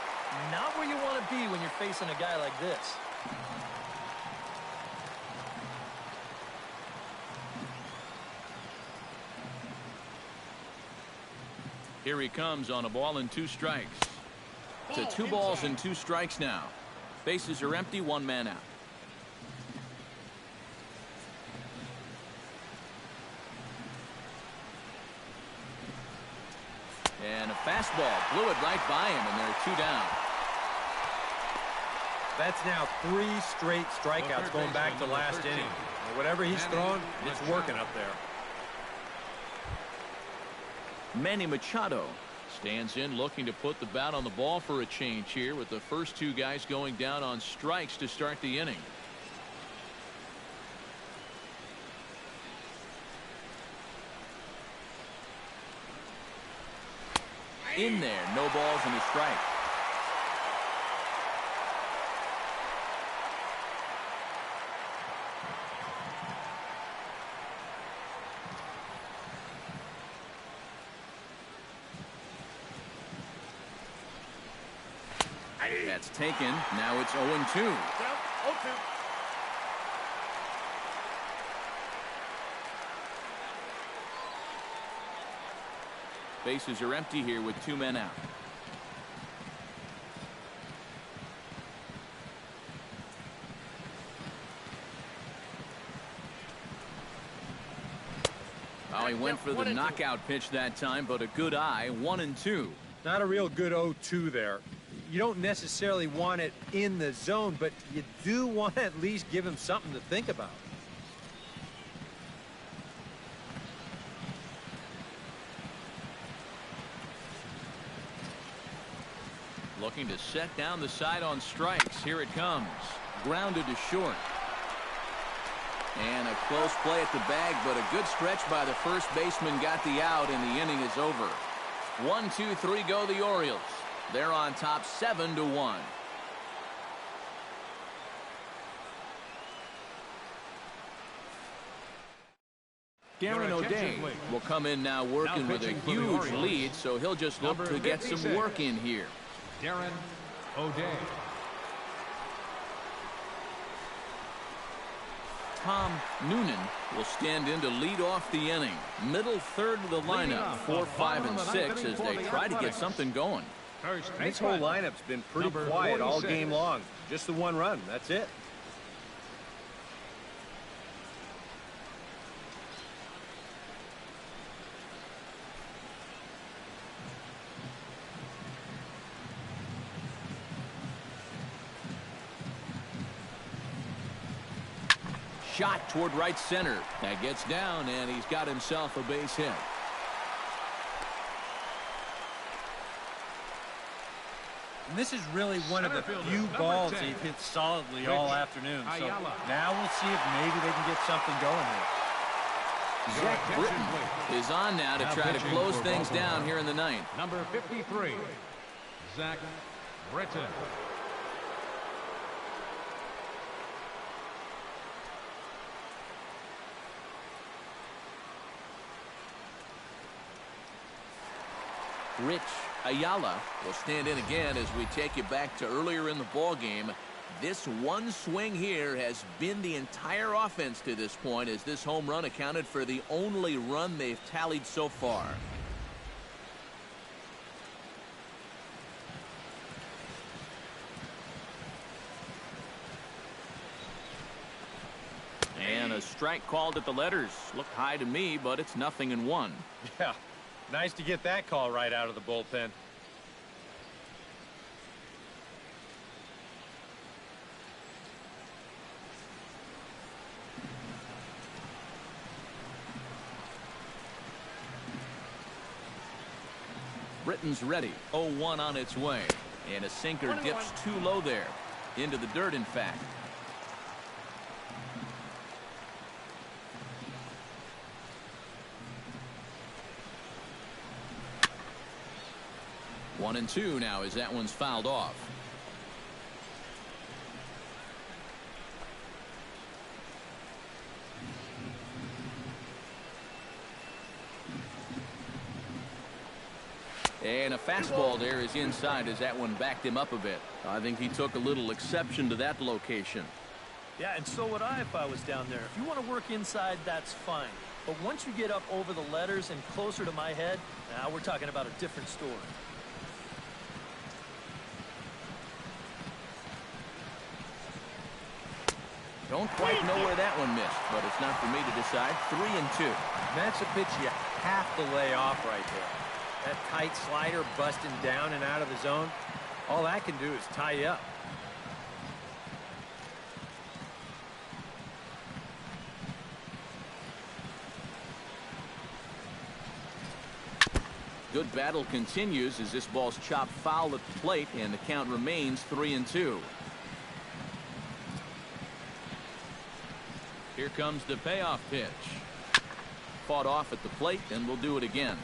Not where you want to be when you're facing a guy like this. Here he comes on a ball and 2 strikes. To 2 balls and 2 strikes now. Bases are empty, 1 man out. And a fastball blew it right by him, and there are 2 down. That's now 3 straight strikeouts going back to last inning. Whatever he's throwing, it's working up there. Manny Machado stands in, looking to put the bat on the ball for a change here, with the first two guys going down on strikes to start the inning. In there, no balls and a strike. That's taken. Now it's 0-2. Bases are empty here with two men out. Oh, he went for the knockout pitch that time, but a good eye. 1-2. Not a real good 0-2 there. You don't necessarily want it in the zone, but you do want to at least give him something to think about. Looking to set down the side on strikes. Here it comes. Grounded to short. And a close play at the bag, but a good stretch by the first baseman got the out, and the inning is over. 1-2-3 go the Orioles. They're on top 7-1. Darren O'Day will come in now working with a huge lead, so he'll just look to get some work in here. Darren O'Day. Tom Noonan will stand in to lead off the inning. Middle third of the lineup, 4, 5, and 6, as they try to get something going. This whole lineup's been pretty quiet all game long. Just the one run. That's it. Shot toward right center. That gets down, and he's got himself a base hit. And this is really one of the few balls they've hit solidly all afternoon. So now we'll see if maybe they can get something going here. Zach Britton is on now to try to close things down here in the ninth. Number 53, Zach Britton. Rich Ayala will stand in again as we take you back to earlier in the ball game. This one swing here has been the entire offense to this point, as this home run accounted for the only run they've tallied so far. And a strike called at the letters. Looked high to me, but it's 0-1. Yeah. Nice to get that call right out of the bullpen. Britton's ready. 0-1 on its way. And a sinker dips too low there. Into the dirt, in fact. 1-2 now as that one's fouled off. And a fastball there is inside as that one backed him up a bit. I think he took a little exception to that location. Yeah, and so would I if I was down there. If you want to work inside, that's fine. But once you get up over the letters and closer to my head, now we're talking about a different story. Don't quite know where that one missed, but it's not for me to decide. 3-2. That's a pitch you have to lay off right there. That tight slider busting down and out of the zone, all that can do is tie you up. Good battle continues as this ball's chopped foul at the plate, and the count remains 3-2. Here comes the payoff pitch. Fought off at the plate, and we'll do it again.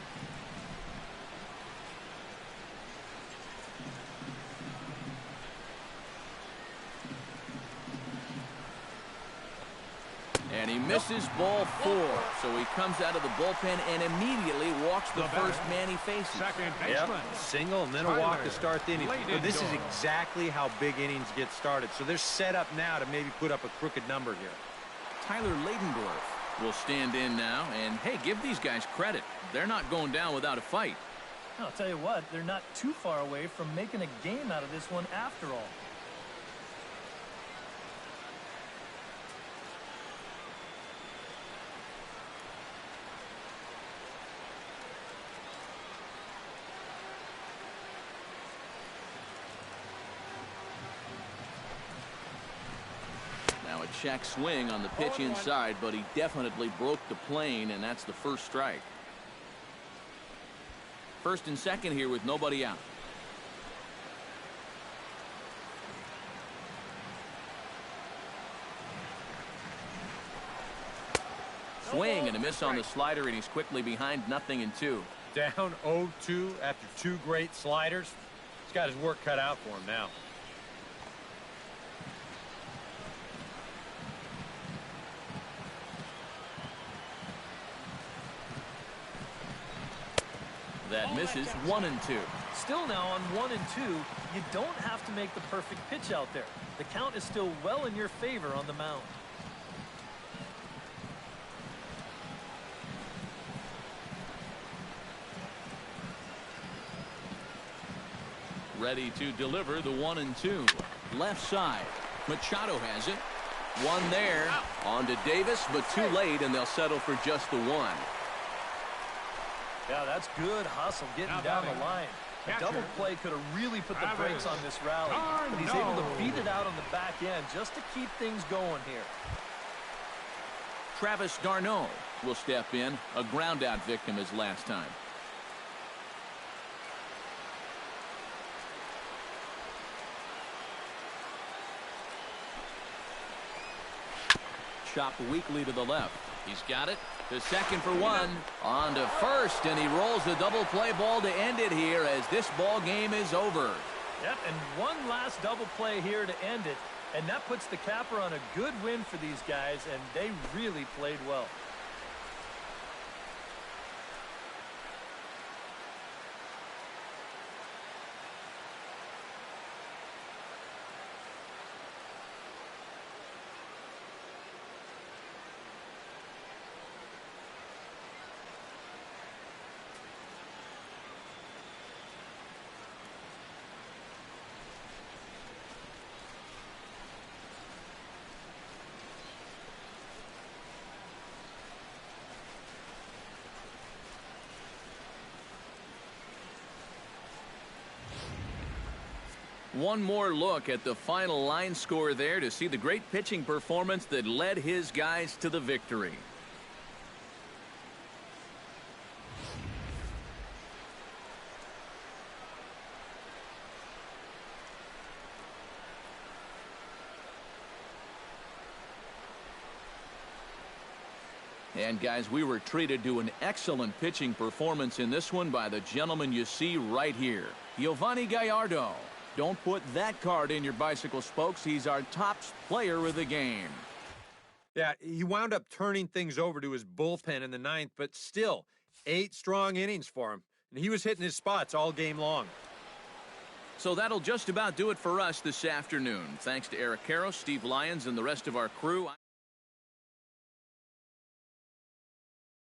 And he misses ball 4. So he comes out of the bullpen and immediately walks the first man he faces. Second baseman. Yep. Single and then a walk to start the inning. But this is exactly how big innings get started. So they're set up now to maybe put up a crooked number here. Tyler Ladendorf will stand in now. And, hey, give these guys credit. They're not going down without a fight. I'll tell you what, they're not too far away from making a game out of this one after all. Now a check swing on the pitch inside, but he definitely broke the plane, and that's the first strike. First and second here with nobody out. Swing and a miss on the slider, and he's quickly behind 0-2. Down 0-2 after 2 great sliders. He's got his work cut out for him now. That misses 1-2. Still now on 1-2, you don't have to make the perfect pitch out there. The count is still well in your favor on the mound. Ready to deliver the 1-2. Left side. Machado has it. One there. On to Davis, but too late, and they'll settle for just the 1. Yeah, that's good hustle getting down the line. A double play could have really put the brakes on this rally. But he's able to beat it out on the back end just to keep things going here. Travis d'Arnaud will step in. A ground out victim as last time. Chopped weakly to the left. He's got it. To second for 1. On to first, and he rolls the double play ball to end it here as this ball game is over. Yep, and one last double play here to end it, and that puts the capper on a good win for these guys, and they really played well. One more look at the final line score there to see the great pitching performance that led his guys to the victory. And guys, we were treated to an excellent pitching performance in this one by the gentleman you see right here, Giovanni Gallardo. Don't put that card in your bicycle spokes. He's our top player of the game. Yeah, he wound up turning things over to his bullpen in the 9th, but still, 8 strong innings for him. And he was hitting his spots all game long. So that'll just about do it for us this afternoon. Thanks to Eric Karros, Steve Lyons, and the rest of our crew.